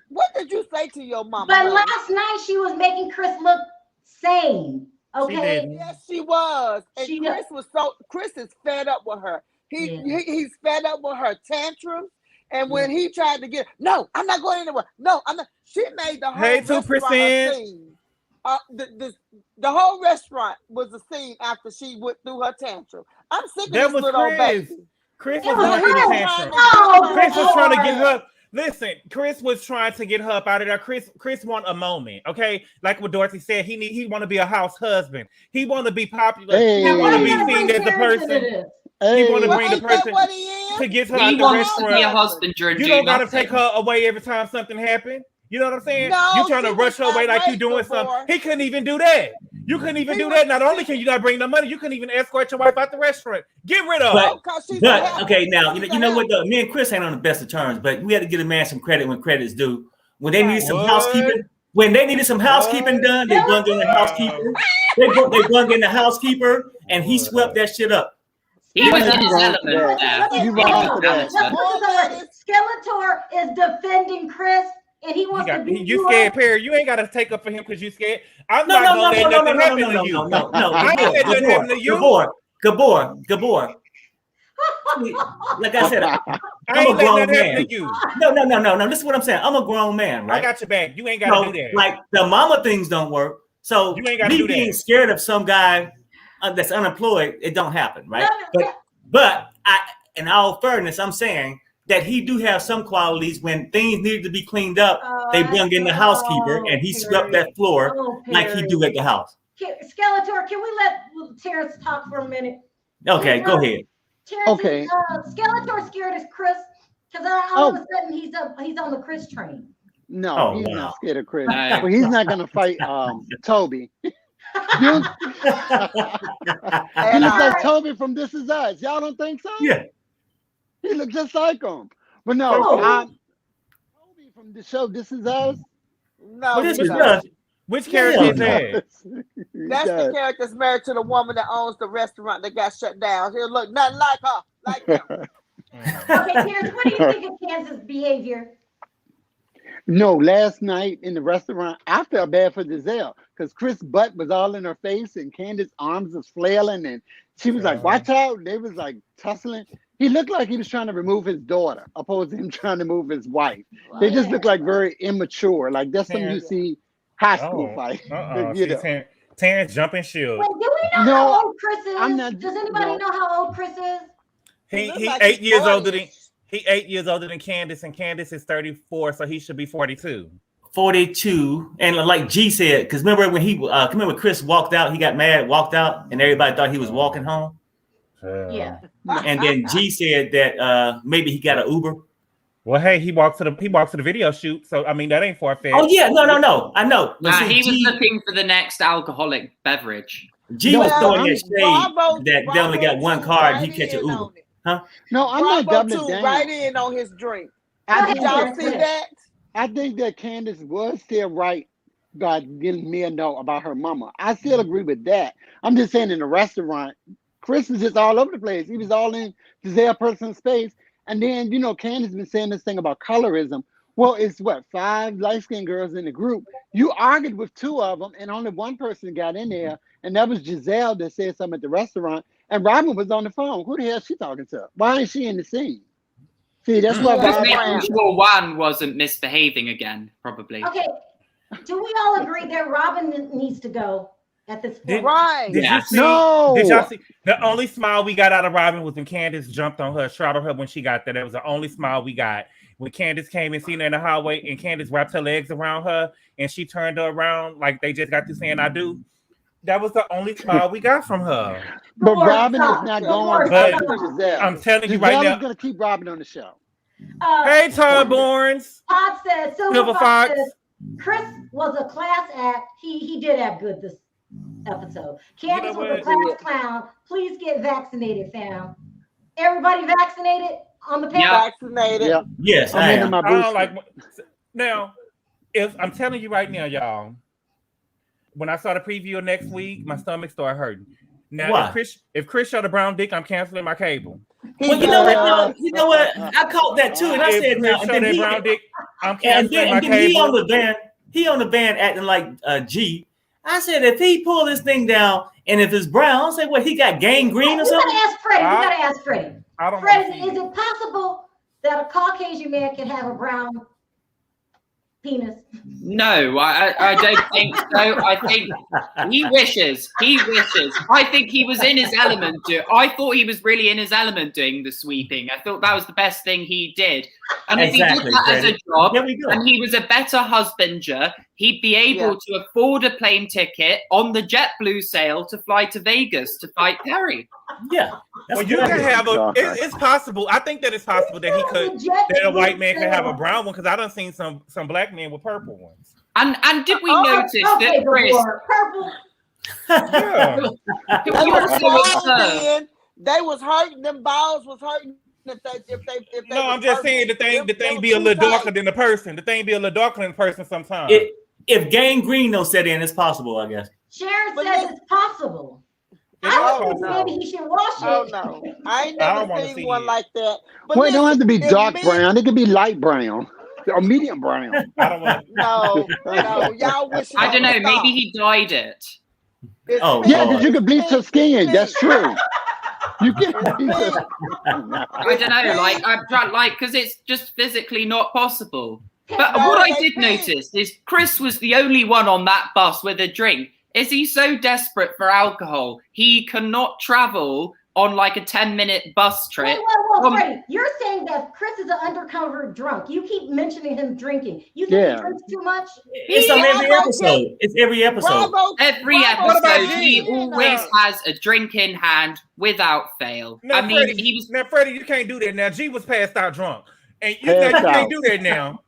What did you say to your mama? But last night she was making Chris look sane. Okay. Yes, she was. And Chris is fed up with her. He's fed up with her tantrums. And when he tried to get, no, I'm not going anywhere. No, I'm not. She made the whole restaurant a scene. The whole restaurant was a scene after she went through her tantrum. I'm sick of this little old baby. Chris It was was going through the Chris. tantrum. Oh, Chris was trying to get Lord. her. Listen, Chris was trying to get her up out of there. Chris want a moment, okay? Like what Dorothy said, he want to be a house husband. He want to be popular. Hey. He want to be Gotta bring seen as the Terrence into person. this. He want to Hey, bring the ain't that person what he is? to get her He out the wants to be a restaurant. husband and You do don't gotta nothing. take her away every time something happens. You know what I'm saying? No, You trying to she rush was her away like you irate doing before. something. He couldn't even do that. You couldn't even He do was- that. Not only can you not bring the money, you couldn't even escort your wife out the restaurant. Get rid of her. But- Oh, 'cause she's a But helper. okay, now She's you a know what? helper. Me and Chris ain't on the best of terms, but we had to give a man some credit when credit's due. When they needed some What? housekeeping, when they needed some housekeeping done, they brung in the housekeeper. They brung in the housekeeper, and he swept that shit up. He was in You his wrong element for that. there. You wrong for that. Let's put this on. Skeletor is defending Chris, and he wants to beat You you scared, up. Perry. You ain't got to take up for him because you scared. I'm No, not no, going to no, let no, no, nothing no, happen no, to no, you. no, no, no. I ain't let nothing happen to you. Gabor. Like I said, I I'm ain't a letting grown nothing happen man. to you. No. This is what I'm saying. I'm a grown man, right? I got your back. You ain't got to So, do that. like the mama things don't work. So You ain't gotta me do that. being scared of some guy that's unemployed, it don't happen, right? But in all fairness, I'm saying that he do have some qualities. When things needed to be cleaned up, they brung in the housekeeper, and he swept that floor like he do at the house. Skeletor, can we let Terrence talk for a minute? Okay, go ahead. Terrence, Okay. Skeletor scared as Chris because all of a sudden he's on the Chris train. No, Oh, he's wow. not scared of Chris. No. But he's not gonna fight Toby. He looks like Toby from This Is Us. Y'all don't think so? Yeah. He looks just like him. But no, Toby from the show This Is Us. No, Well, this he is don't. us. Which character is that? That's the character that's married to the woman that owns the restaurant that got shut down. He'll look nothing like her. Like him. Okay, Terrence, what do you think of Kansas' behavior? No, last night in the restaurant, I felt bad for Giselle because Chris' butt was all in her face and Candice's arms was flailing and she was like, watch out. They was like tussling. He looked like he was trying to remove his daughter opposed to him trying to move his wife. They just look like very immature. Like that's something you see high school fight. You know. Terrence jumping shield. Wait, do we know how old Chris is? I'm not- Does anybody know how old Chris is? He Look like 8 he's years 40. older than he 8 years older than Candiace, and Candiace is 34, so he should be 42. 42, and like G said, because remember when Chris walked out, he got mad, walked out, and everybody thought he was walking home. Yeah. And then G said that maybe he got an Uber. Well, hey, he walked to the video shoot, so I mean that ain't far fetched. Oh yeah, no, I know. But see, He was G, looking for the next alcoholic beverage. G was throwing that Bravo- shade that they only got one Bravo car and he right catch an in Uber. on it. Huh? No, I'm not Bravo doubling too, down. right in on his drink. I Did think y'all that- see that? I think that Candiace was still right by getting me a note about her mama. I still agree with that. I'm just saying in the restaurant, Chris was just all over the place. He was all in Giselle person's space. And then, you know, Candiace been saying this thing about colorism. Well, it's what, 5 light-skinned girls in the group. You argued with 2 of them, and only one person got in there, and that was Giselle that said something at the restaurant. And Robin was on the phone. Who the hell is she talking to? Why ain't she in the scene? See, that's why Just Robin. making sure one wasn't misbehaving again, probably. Okay. Do we all agree that Robin needs to go at this point? Right. Did Yeah. you see? No. Did y'all see? The only smile we got out of Robin was when Candiace jumped on her, shrouded her when she got there. That was the only smile we got. When Candiace came and seen her in the hallway, and Candiace wrapped her legs around her, and she turned her around like they just got to saying "I do." That was the only smile we got from her. But Robin is not going But after Giselle. I'm telling you Giselle right now. is going to keep Robin on the show. Hey, Todd Borns. Todd says, Silver Silver Fox. Fox says, Chris was a class act. He did have good this episode. Candiace was a class clown. Please get vaccinated, fam. Everybody vaccinated on the panel? Vaccinated. Yeah. Yes, I'm I into am. my I don't booster. like now. If I'm telling you right now, y'all, when I saw the preview of next week, my stomach started hurting. Now, Why? if Chris showed a brown dick, I'm canceling my cable. Well, you know what? I caught that too, and I If said, Chris no. And showed then that he, brown dick, I'm and canceling my then cable. he on the van acting like G. I said, if he pull this thing down, and if it's brown, I say, what, he got gangrene or We something? gotta ask Freddie. We gotta ask Freddie. I don't Freddie, wanna see is it possible that a Caucasian man can have a brown penis? No, I don't think so. I think he wishes. I think he was in his element. I thought he was really in his element doing the sweeping. I thought that was the best thing he did. And if he did that as a job, and he was a better husbander, he'd be able to afford a plane ticket on the JetBlue sale to fly to Vegas to fight Perry. Yeah. Well, you can have it's possible. I think that it's possible that that a white man can have a brown one, because I done seen some black men with purple ones. And did we notice that Chris? Purple. Yeah. They was hurting, them balls was hurting. If they no, I'm just saying the thing be a little darker than the person. The thing be a little darker than the person sometimes. If gangrene don't set in, it's possible, I guess. Sharon says it's possible. Maybe he should wash it. Oh no, I ain't never seen one like that. But well, it don't have to be dark brown. It could be light brown or medium brown. I don't want. No, y'all wish. I don't know. Maybe he dyed it. Yeah, because you can bleach your skin. That's true. You can. I don't know. I'm trying, because it's just physically not possible. But what I did notice is Chris was the only one on that bus with a drink. Is he so desperate for alcohol he cannot travel on like a 10-minute bus trip? Wait, Freddie, you're saying that Chris is an undercover drunk. You keep mentioning him drinking. You think he drinks too much? It's on every episode. It's every episode. Every episode, he always has a drink in hand without fail. Now, Freddie, you can't do that now. G was passed out drunk. And you can't do that now.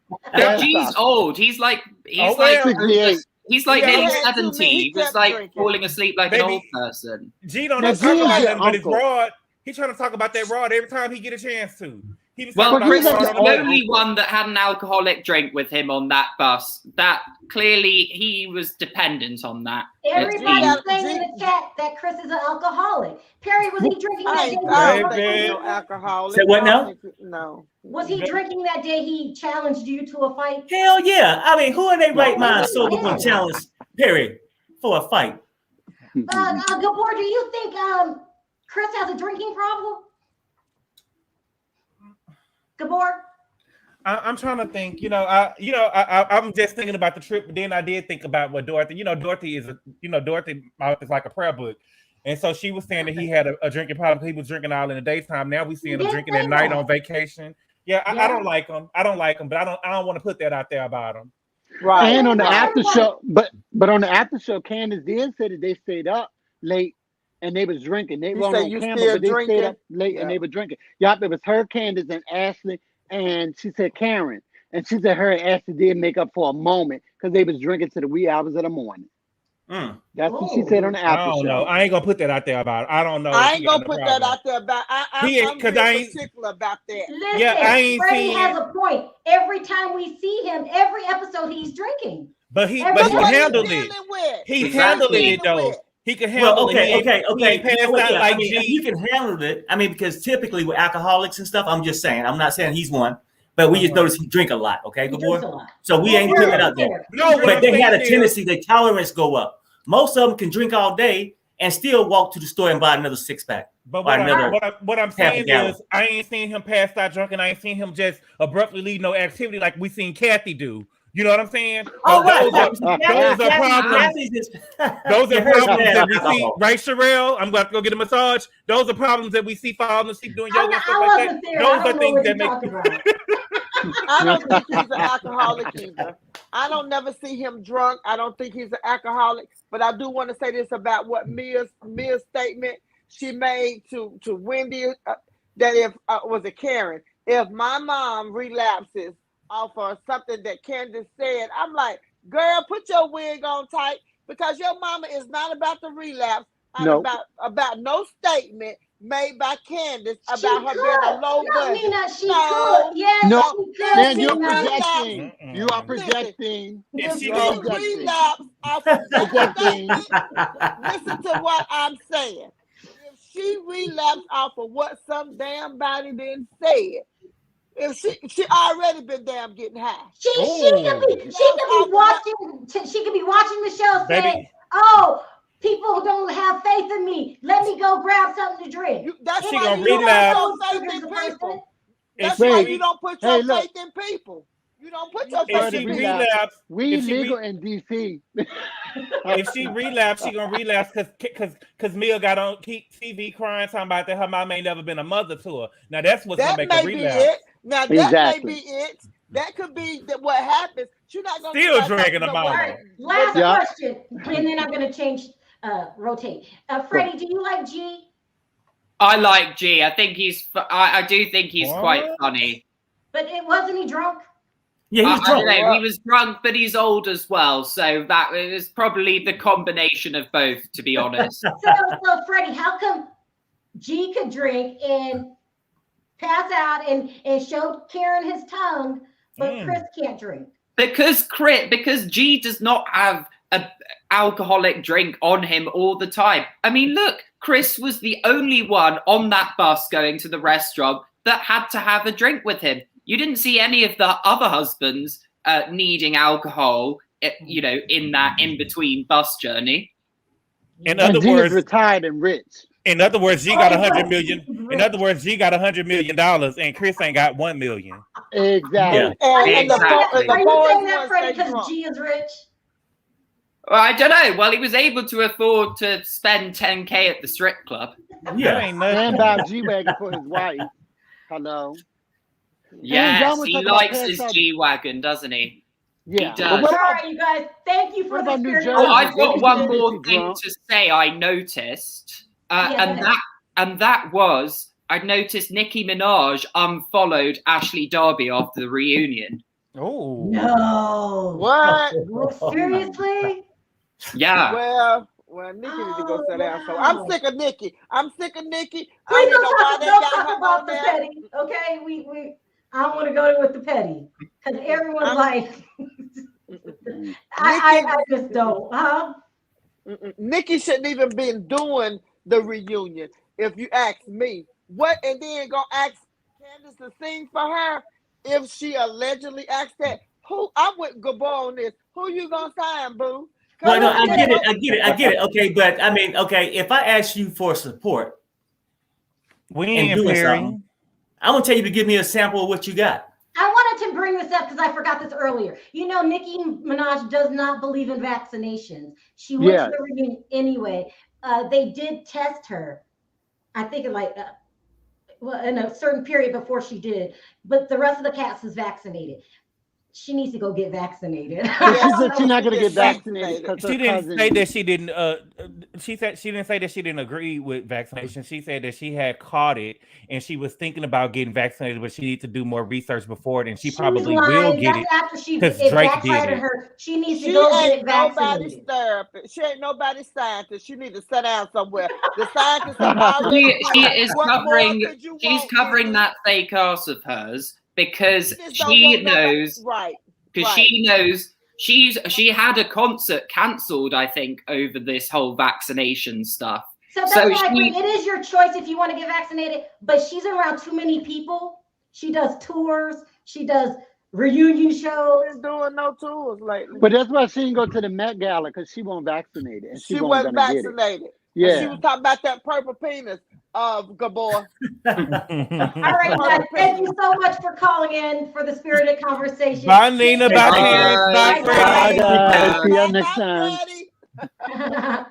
G's old. He's like 68. He's like nearly 70. He was like falling asleep like an old person. G don't know talk about that, but it's Rod. He's trying to talk about that Rod every time he get a chance to. Well, Chris was the only one that had an alcoholic drink with him on that bus. That clearly he was dependent on that. Everybody's saying in the chat that Chris is an alcoholic. Perry, was he drinking that day? No alcoholic. Say what now? No. Was he drinking that day he challenged you to a fight? Hell yeah. I mean, who in their right mind sober going to challenge Perry for a fight? Gabor, do you think Chris has a drinking problem? Gabor? I'm trying to think. I'm just thinking about the trip, but then I did think about what Dorothy. Dorothy mouth is like a prayer book, and so she was saying that he had a drinking problem. He was drinking all in the daytime. Now we see him drinking at night on vacation. I don't like him. I don't like him, but I don't want to put that out there about him. Right. And on the after show, but on the after show, Candiace did say that they stayed up late and they was drinking. They were on camera, but they stayed up late and they were drinking. Yup, it was her, Candiace, and Ashley, and she said Karen. And she said her and Ashley did make up for a moment because they was drinking to the wee hours of the morning. That's what she said on the after show. I don't know. I ain't gonna put that out there about it. I don't know. I ain't gonna put that out there about. I'm particular about that. Listen, Freddie has a point. Every time we see him, every episode he's drinking. But he handled it. He handled it though. He can handle it. Okay. You can handle it. I mean, because typically with alcoholics and stuff, I'm just saying. I'm not saying he's one. But we just noticed he drink a lot, okay, Gabor? So we ain't putting it out there. No, but they had a tendency, their tolerance go up. Most of them can drink all day and still walk to the store and buy another 6-pack. But what I'm saying is, I ain't seen him pass out drunk, and I ain't seen him just abruptly leave no activity like we seen Kathy do. You know what I'm saying? Those are problems. Those are problems that we see, right, Sharrell? I'm going to go get a massage. Those are problems that we see falling asleep doing yoga and stuff like that. Those are things that make. I don't think he's an alcoholic either. I don't never see him drunk. I don't think he's an alcoholic. But I do want to say this about what Mia's statement she made to Wendy that if was a Karen, if my mom relapses off of something that Candiace said, I'm like, girl, put your wig on tight because your mama is not about to relapse. About no statement made by Candiace about her being a low budget. You're projecting. You are projecting. If she relapse off of projecting, listen to what I'm saying. If she relapsed off of what some damn body didn't say, if she already been damn getting high. She could be watching the show saying, "Oh, people don't have faith in me. Let me go grab something to drink." That's why you don't put your faith in people. That's why you don't put your faith in people. You don't put your If first she opinion. relapse, We legal in DC. if she relapse, she gonna relapse because Mia got on TV crying, talking about that her mom ain't never been a mother to her. Now that's what's That gonna make her may be relapse. it. Now that Exactly. may be it. That could be what happens. You're not gonna Still dragging them All out. right, last Yeah. question, and then I'm going to change, rotate. Freddie, do you like G? I like G. I think I do think he's quite What? funny. But wasn't he drunk? Yeah, he was I drunk. don't know. He was drunk, but he's old as well. So that is probably the combination of both, to be honest. So Freddie, how come G could drink and pass out and show Karen his tongue, but Chris can't drink? Because G does not have an alcoholic drink on him all the time. I mean, look, Chris was the only one on that bus going to the restaurant that had to have a drink with him. You didn't see any of the other husbands needing alcohol, in that in-between bus journey. In And other G is words, retired and rich. In other words, G got $100 million. In other words, G got $100 million, and Chris ain't got $1 million. Exactly. Yeah. Are you Exactly. saying that, Freddie, because G is rich? Well, I don't know. Well, he was able to afford to spend $10K at the strip club. That Yeah. ain't nothing. And buy a G-Wagon for his wife. Hello. Yes, John was he talking about likes his past- G-Wagon, doesn't he? Yeah. He does. But what All about right, you guys. Thank you for What the about New spirit. Jersey? Oh, I've got What one is more Missy thing drunk? to say. I noticed, Yeah. and that was I noticed Nicki Minaj unfollowed Ashley Darby after the reunion. Oh. No. What? Seriously? Yeah. Well, Nikki need to go sit down. So wow. I'm sick of Nikki. I Please don't know why don't they got talk her about on the there. petty. Okay, we I don't want to go with the petty because everyone's like, I just don't, huh? Nikki shouldn't even been doing the reunion. If you ask me, what and then go ask Candiace to sing for her if she allegedly asked that. Who I'm with Gabor on this. Who you gonna sign, boo? Well, no, I get it. Okay, but I mean, okay, if I ask you for support We and ain't doing Perry. something, I'm gonna tell you to give me a sample of what you got. I wanted to bring this up because I forgot this earlier. You know, Nicki Minaj does not believe in vaccinations. She went to the reunion anyway. They did test her. I think in in a certain period before she did, but the rest of the cast is vaccinated. She needs to go get vaccinated. But she said she's not going to get vaccinated because She didn't say that she didn't. She said she didn't say that she didn't agree with vaccination. She said that she had caught it and she was thinking about getting vaccinated, but she needs to do more research before it, and she probably will get it. After she because it Drake backfired did on it. her. She needs to She go ain't get nobody's vaccinated. therapist. She ain't nobody's scientist. She needs to sit down somewhere. The scientists have already She did. is What covering. more could you She's want, covering Nikki? that fake ass of hers because She just don't she want nobody- knows. Right. Because she knows she had a concert cancelled, I think, over this whole vaccination stuff. So that's why it is your choice if you want to get vaccinated, but she's around too many people. She does tours. She does reunion shows. She's doing no tours lately. But that's why she didn't go to the Met Gala because she wasn't vaccinated. And She wasn't vaccinated. Yeah. And she was talking about that purple penis of Gabor. All right, guys. Thank you so much for calling in for the spirited conversation. Bye, Nina. Bye, Terrence. Bye, Freddie. Bye, guys. See you next time.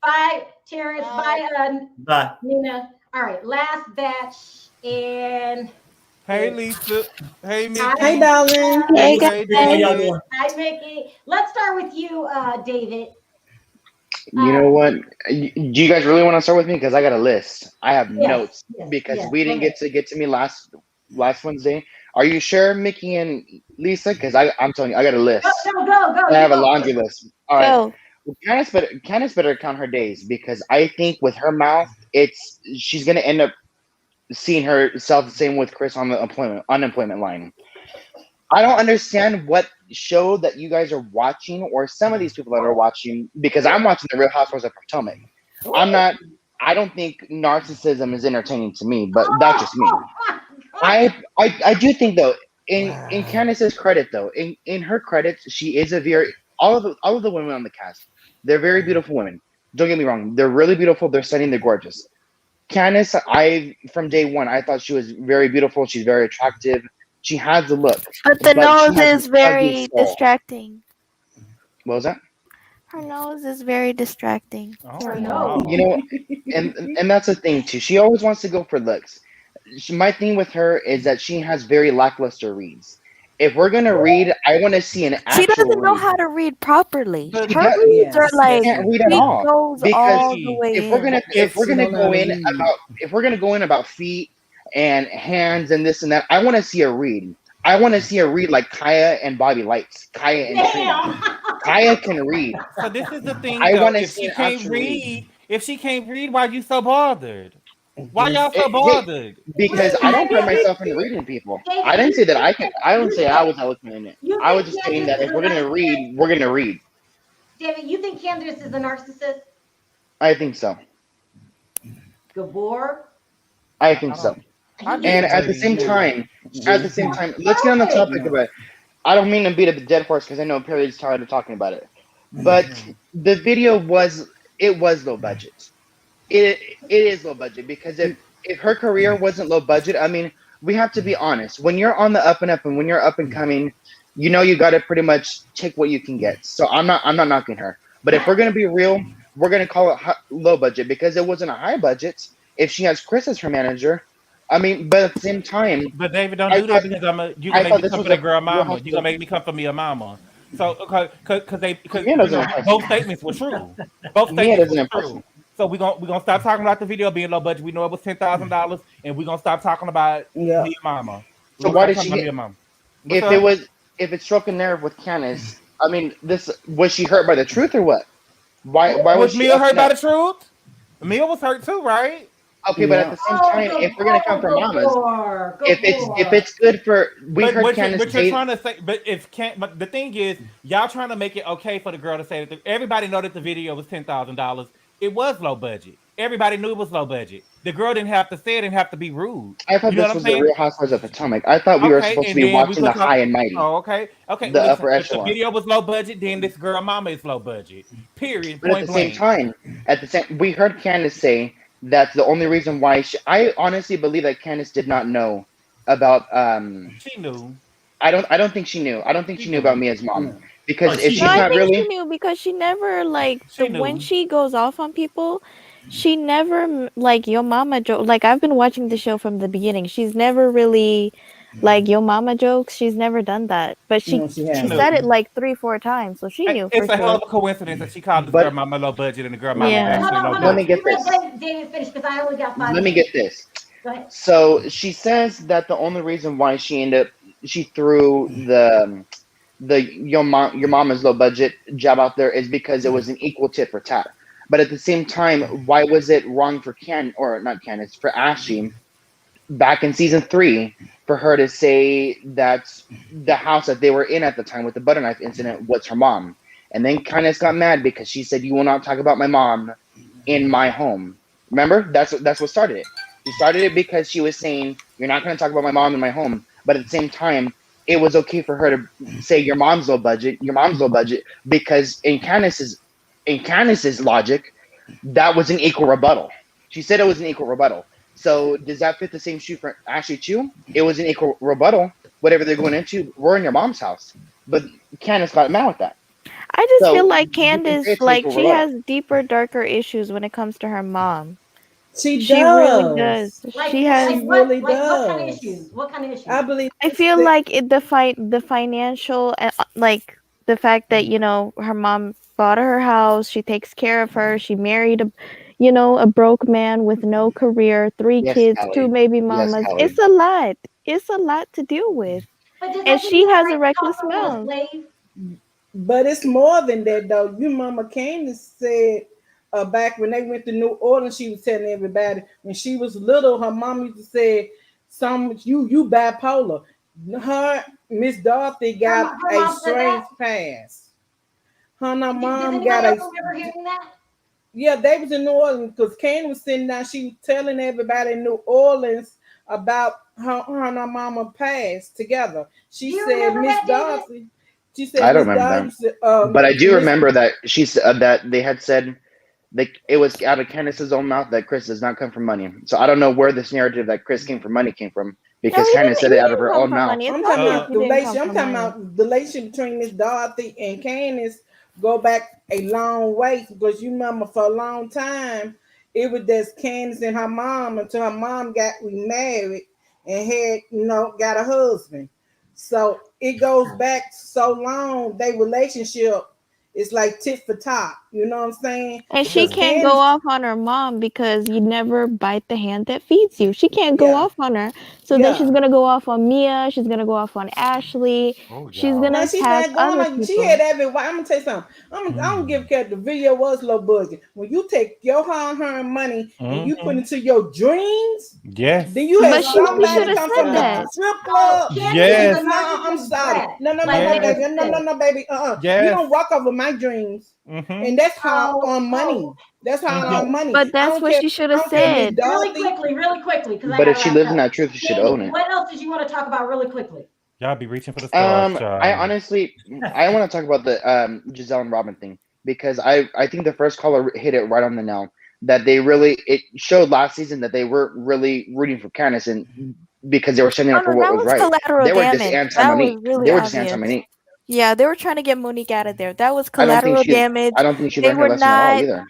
Bye, Terrence. Bye, Bye. Nina. All right, last batch and. Hey, Lisa. Hey, Mickey. Hey, darling. Hey, how y'all doing? Hi, Mickey. Let's start with you, David. You know what? Do you guys really want to start with me? Because I got a list. I have notes because we didn't get to me last Wednesday. Are you sure, Mickey and Lisa? Because I'm telling you, I got a list. Go. I have a laundry list. All right. Well, Candiace better count her days because I think with her mouth, she's gonna end up seeing herself the same with Chris on the unemployment line. I don't understand what show that you guys are watching or some of these people that are watching because I'm watching The Real Housewives of Potomac. I don't think narcissism is entertaining to me, but that's just me. I do think though, in Candiace's credit though, in her credits, she is all of the women on the cast, they're very beautiful women. Don't get me wrong, they're really beautiful, they're stunning, they're gorgeous. Candiace, from day one, I thought she was very beautiful, she's very attractive. She has the look. But the she nose has is an ugly very soul. distracting. What was that? Her nose is very distracting. Oh, No. You know, and that's the thing too. She always wants to go for looks. My thing with her is that she has very lackluster reads. If we're gonna read, I want to see an She actual doesn't know read. how to read properly. But She Her does, reads are yes, like can't read at she all goes because all the way if we're in. gonna go in about feet and hands and this and that, I want to see a read. I want to see a read like Kaya and Bobby Lights. Kaya and Trina. Kaya can read. So this is the thing, I though. want to If see she an can't actual read. read, why you so bothered? Why y'all so Hey, bothered? because I don't pride myself in reading people. I didn't say that I can. I don't say I was eloquent in it. You I was think just saying that Candiace if is we're a gonna read, we're gonna read. David, you think Candiace is a narcissist? I think so. Gabor? I think so. And at the same time, let's get on the topic about it. I don't mean to beat up a dead horse because I know Perry's tired of talking about it. But the video was low budget. It is low budget because if her career wasn't low budget, I mean, we have to be honest. When you're on the up and up and when you're up and coming, you know you got to pretty much take what you can get. So I'm not knocking her. But if we're gonna be real, we're gonna call it low budget because it wasn't a high budget. If she has Chris as her manager, I mean, but at the same time, But David, don't do that because you gonna make me come for that girl mama. You gonna make me come for me a mama. So because both statements were true. Both statements were true. So we're gonna stop talking about the video being low budget. We know it was $10,000, and we're gonna stop talking about me mama. So why did she get mama? If it's struck a nerve with Candiace, I mean, this was she hurt by the truth or what? Why was she Mia hurt by the truth? Mia was hurt too, right? Okay, but at the same time, if we're gonna come from mamas, if it's good for heard Candiace. What you're trying to say, but the thing is, y'all trying to make it okay for the girl to say that everybody know that the video was $10,000. It was low budget. Everybody knew it was low budget. The girl didn't have to say it, didn't have to be rude. I thought this was the Real Housewives of Potomac. I thought we were supposed to be watching the High and Mighty. Oh, okay. The upper echelon. The video was low budget. Then this girl mama is low budget. Period. But at the same time, we heard Candiace say that's the only reason why I honestly believe that Candiace did not know about. She knew. I don't think she knew. I don't think she knew about Mia's mom because if she's I not think really. she knew because she never when she goes off on people. She never your mama joke. Like I've been watching the show from the beginning. She's never really your mama jokes. She's never done that. But she said it like 3-4 times, so she knew. It's a hell of a coincidence that she called the girl mama low budget and the girl mama actually low budget. Let me get this. David, finish because I only got 5 minutes. Let me get this. Go ahead. So she says that the only reason why she threw your mama's low budget job out there is because it was an equal tit for tat. But at the same time, why was it wrong for for Ashley back in season 3 for her to say that the house that they were in at the time with the butter knife incident was her mom? And then Candiace got mad because she said, "You will not talk about my mom in my home." Remember? That's what started it. She started it because she was saying, "You're not going to talk about my mom in my home." But at the same time, it was okay for her to say your mom's low budget, because in Candiace's logic, that was an equal rebuttal. She said it was an equal rebuttal. So does that fit the same shoe for Ashley too? It was an equal rebuttal. Whatever they're going into, we're in your mom's house. But Candiace got mad with that. I just feel like Candiace, she has deeper, darker issues when it comes to her mom. She really does. She really does. What kind of issues? I feel like the financial, the fact that her mom bought her house, she takes care of her, she married a broke man with no career, 3 kids, Kelly. 2 baby mamas. It's a lot. It's a lot to deal with, and she has a reckless mouth. But it's more than that, though. Your mama Candiace said. Back when they went to New Orleans, she was telling everybody when she was little, her mom used to say, you bipolar. Her Miss Dorothy got a strange past. Her and her mom got a. Yeah, they was in New Orleans because Candiace was sitting down. She was telling everybody in New Orleans about her and her mama past together. She said, Miss Dorothy. She said, I don't remember that. But I do remember that she said that they had said. It was out of Candiace's own mouth that Chris does not come from money. So I don't know where this narrative that Chris came from money came from. because Candiace said it out of her own mouth. I'm talking about the relationship. I'm talking about the relationship between Miss Dorothy and Candiace go back a long way because you remember for a long time it was just Candiace and her mom until her mom got remarried and had got a husband. So it goes back so long. Their relationship is like tit for tat. You know what I'm saying? And she can't go off on her mom because you never bite the hand that feeds you. She can't go off on her. So then she's gonna go off on Mia. She's gonna go off on Ashley. She's gonna attack other people. She had every. I'm gonna tell you something. I don't give a care. The video was low budget. When you take your hard-earned money and you put into your dreams, yes, then you have somebody come from the strip club. Yes, I'm sorry. No, baby. Yes. You don't walk over my dreams. And that's how on money. That's how on money. But that's what she should have said. Really quickly. But if she lives in that truth, she should own it. What else did you want to talk about really quickly? Y'all be reaching for the stars. I honestly, I want to talk about the Giselle and Robin thing because I think the first caller hit it right on the nail. That it showed last season that they weren't really rooting for Candiace and because they were standing up for what was right. They were just anti-Monique. They were just anti-Monique. Yeah, they were trying to get Monique out of there. That was collateral damage. I don't think she learned her lesson at all either.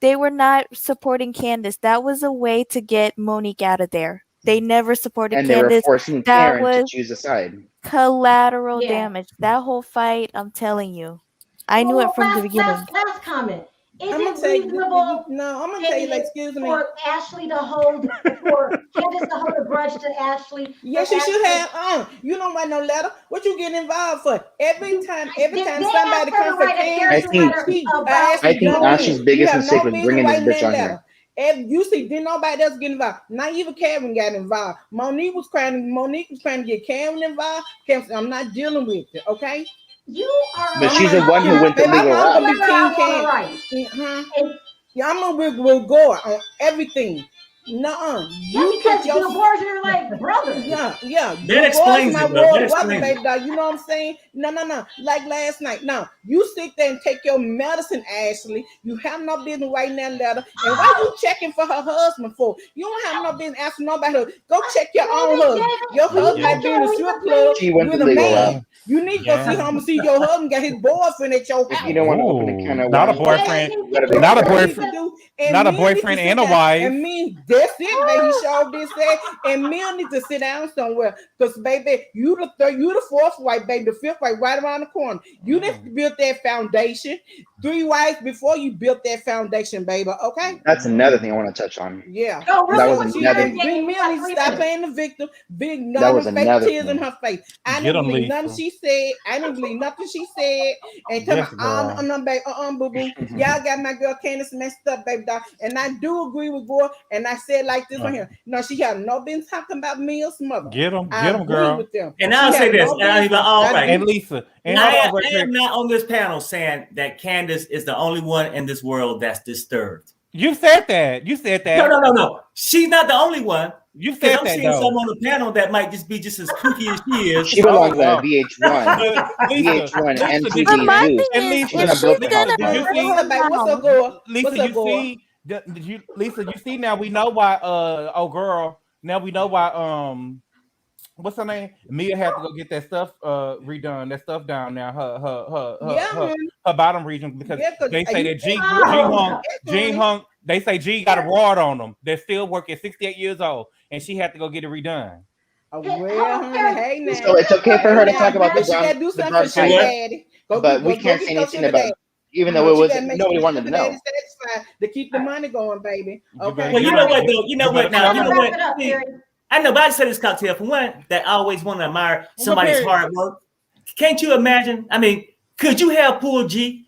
They were not supporting Candiace. That was a way to get Monique out of there. They never supported Candiace. And they were forcing Karen to choose a side. Collateral damage. That whole fight, I'm telling you. I knew it from the beginning. Last comment. Is I'm it reasonable? I'm gonna tell you, like, excuse me, for Ashley to hold, for Candiace to hold a grudge to Ashley. Yes, she should have. You don't write no letter. What you getting involved for? Every time somebody comes for Candiace, I think Ashley's biggest mistake was bringing this bitch on here. And you see, didn't nobody else get involved. Not even Karen got involved. Monique was trying to get Karen involved. Karen said, I'm not dealing with it. Okay. You are. But she's the one who went the legal route. Yeah, I'm gonna go on everything. Nuh-uh. You because your boys are like brothers. Yeah. That explains it, bro. That explains baby dog. You know what I'm saying? No. Like last night. No, you sit there and take your medicine, Ashley. You have no business writing that letter. And why you checking for her husband for? You don't have no business asking nobody. Go check your own husband. Your husband might be in a strip club. She went the legal route. You need to go see him and see your husband got his boyfriend at your house. You don't want to open the can of not a boyfriend, not a boyfriend and a wife. And me, that's it, baby. Show this that. And me need to sit down somewhere. Because baby, you the fourth wife, baby, the fifth wife right around the corner. You need to build that foundation. 3 wives before you built that foundation, baby. Okay? That's another thing I want to touch on. Yeah. That was another thing. Stop playing the victim. Big nothing fake tears in her face. I didn't believe nothing she said. I didn't believe nothing she said. And tell me, baby, boo-boo. Y'all got my girl Candiace messed up, baby dog. And I do agree with boy. And I said like this on here. No, she had no business talking about Mia's mother. Get them, girl. With them. And I'll say this. All right. And Lisa. And I am not on this panel saying that Candiace is the only one in this world that's disturbed. You said that. No. She's not the only one. You said I'm that. seeing someone on the panel that might just be just as kooky as she is. She belongs at VH1. VH1 and MTV. And Lisa, you see now we know why what's her name? Mia had to go get that stuff redone, that stuff down now, her bottom region, because they say that Gene Hunk, they say G got a rod on them. They're still working, 68 years old, and she had to go get it redone. Hey, now. So it's okay for her to talk about the dark side, but we can't say anything about it, even though it was nobody wanted to know. To keep the money going, baby. Okay. Well, you know what, though? You know what now? You know what? I know, but I said this cocktail for one that I always want to admire somebody's hard work. Can't you imagine? I mean, could you have pulled G?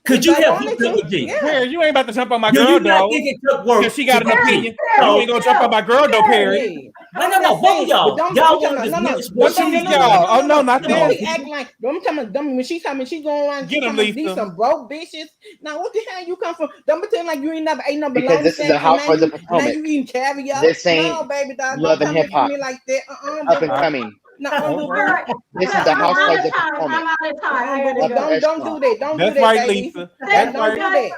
Could you have pulled G? Perry, you ain't about to jump on my girl, though. Because she got an opinion. You ain't gonna jump on my girl, though, Perry. No, both of y'all. Y'all Oh no, not them. Act like I'm telling them when she's coming, she's going around. Get them, Lisa. Some broke bitches. Now, what the hell you come from? Don't pretend like you ain't never ate no. Because this is the house for the Potomac. Now you eating caviar. This ain't no, baby, dog, love and hip hop. Like that. Up and coming. No, this is the house for the Potomac. Don't do that. Don't do that. That's right, Lisa. Don't do that.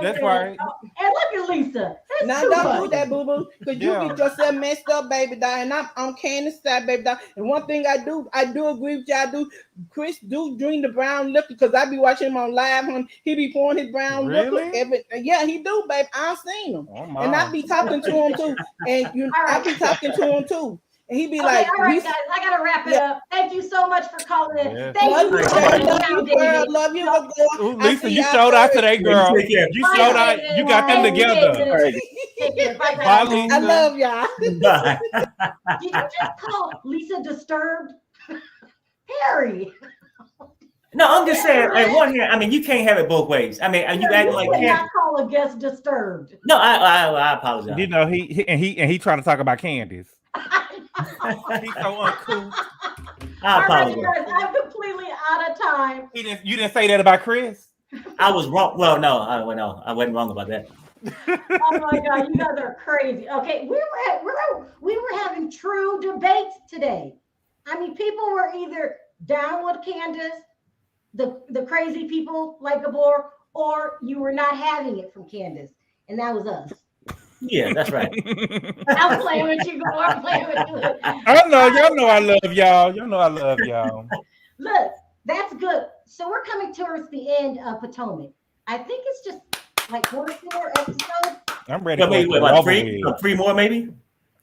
That's right. And look at Lisa. Now don't do that, boo boo, because you get yourself messed up, baby doll. And I'm Candiace side, baby doll. And one thing I do agree with y'all. Chris do drink the brown liquor because I be watching him on live. He be pouring his brown liquor. Yeah, he do, baby. I've seen him, and I be talking to him too. And I be talking to him too. And he be like, all right, guys, I gotta wrap it up. Thank you so much for calling in. Yes. Thank you, girl. Love you, Ooh, Lisa, you showed out today, girl. You showed out. You got them together. Bye, Lisa. I love y'all. Bye. Did you just call Lisa disturbed? Perry. No, I'm just saying. On one hand, I mean, you can't have it both ways. I mean, you acting like Candice. Not call a guest disturbed. No, I apologize. You know, he trying to talk about Candiace. He's so uncouth. I apologize. Right, I'm completely out of time. You didn't say that about Chris? I was wrong. Well, no, I wasn't wrong about that. Oh my God, you guys are crazy. Okay, we were having true debates today. I mean, people were either down with Candiace, the crazy people like Gabor, or you were not having it from Candiace, and that was us. Yeah, that's right. I'm playing with you, Gabor. I'm playing with you. I know, y'all know I love y'all. Y'all know I love y'all. Look, that's good. So we're coming towards the end of Potomac. I think it's just like 4 more episodes. I'm ready. Three more, maybe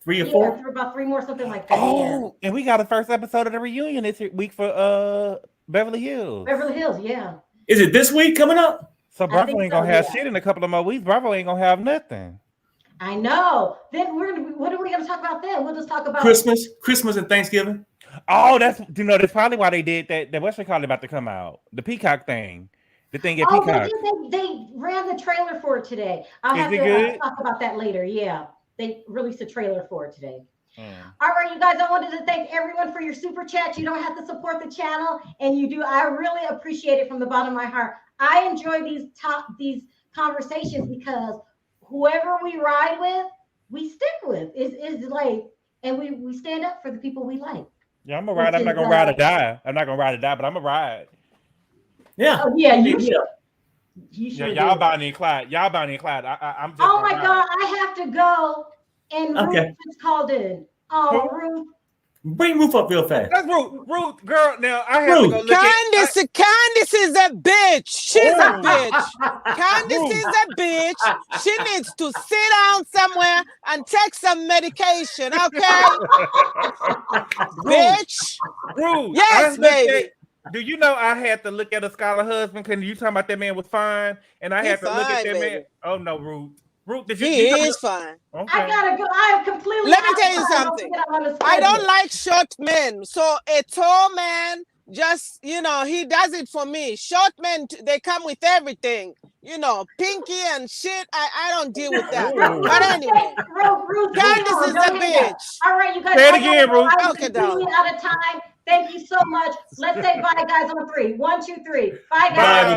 3 or 4. For about 3 more, something like that. Oh, and we got the first episode of the reunion this week for Beverly Hills. Beverly Hills, yeah. Is it this week coming up? So Bravo ain't gonna have shit in a couple of more weeks. Bravo ain't gonna have nothing. I know. Then what are we gonna talk about then? We'll just talk about Christmas and Thanksgiving. Oh, that's probably why they did that. That what's they call it about to come out? The Peacock thing. The thing at Peacock. They ran the trailer for it today. I'll have to talk about that later. Yeah, they released a trailer for it today. All right, you guys, I wanted to thank everyone for your super chat. You don't have to support the channel, and you do. I really appreciate it from the bottom of my heart. I enjoy these conversations because whoever we ride with, we stick with. Is like, and we stand up for the people we like. Yeah, I'm gonna ride. I'm not gonna ride or die. I'm not gonna ride or die, but I'm gonna ride. Yeah. Oh, yeah, you should. You should. Y'all Bonnie and Clyde. I'm just. Oh my God, I have to go. And Ruth just called in. Oh, Ruth. Bring Ruth up real fast. That's Ruth, girl. Now I have to go look Candiace is a bitch. She's a bitch. Candiace is a bitch. She needs to sit down somewhere and take some medication, okay? Bitch. Ruth. Yes, baby. Do you know I had to look at a scholar husband? Because you talking about that man was fine, and I had to look at that man. Oh no, Ruth. Did you? He is fine. Okay. I gotta go. I am completely. Let me tell you something. I don't like short men. So a tall man, just he does it for me. Short men, they come with everything. Pinky and shit. I don't deal with that. But anyway, Candiace is a bitch. All right, you guys. Say it again, Ruth. Okay, darling. Out of time. Thank you so much. Let's say bye, guys, on 3. 1, 2, 3. Bye, guys. Bye.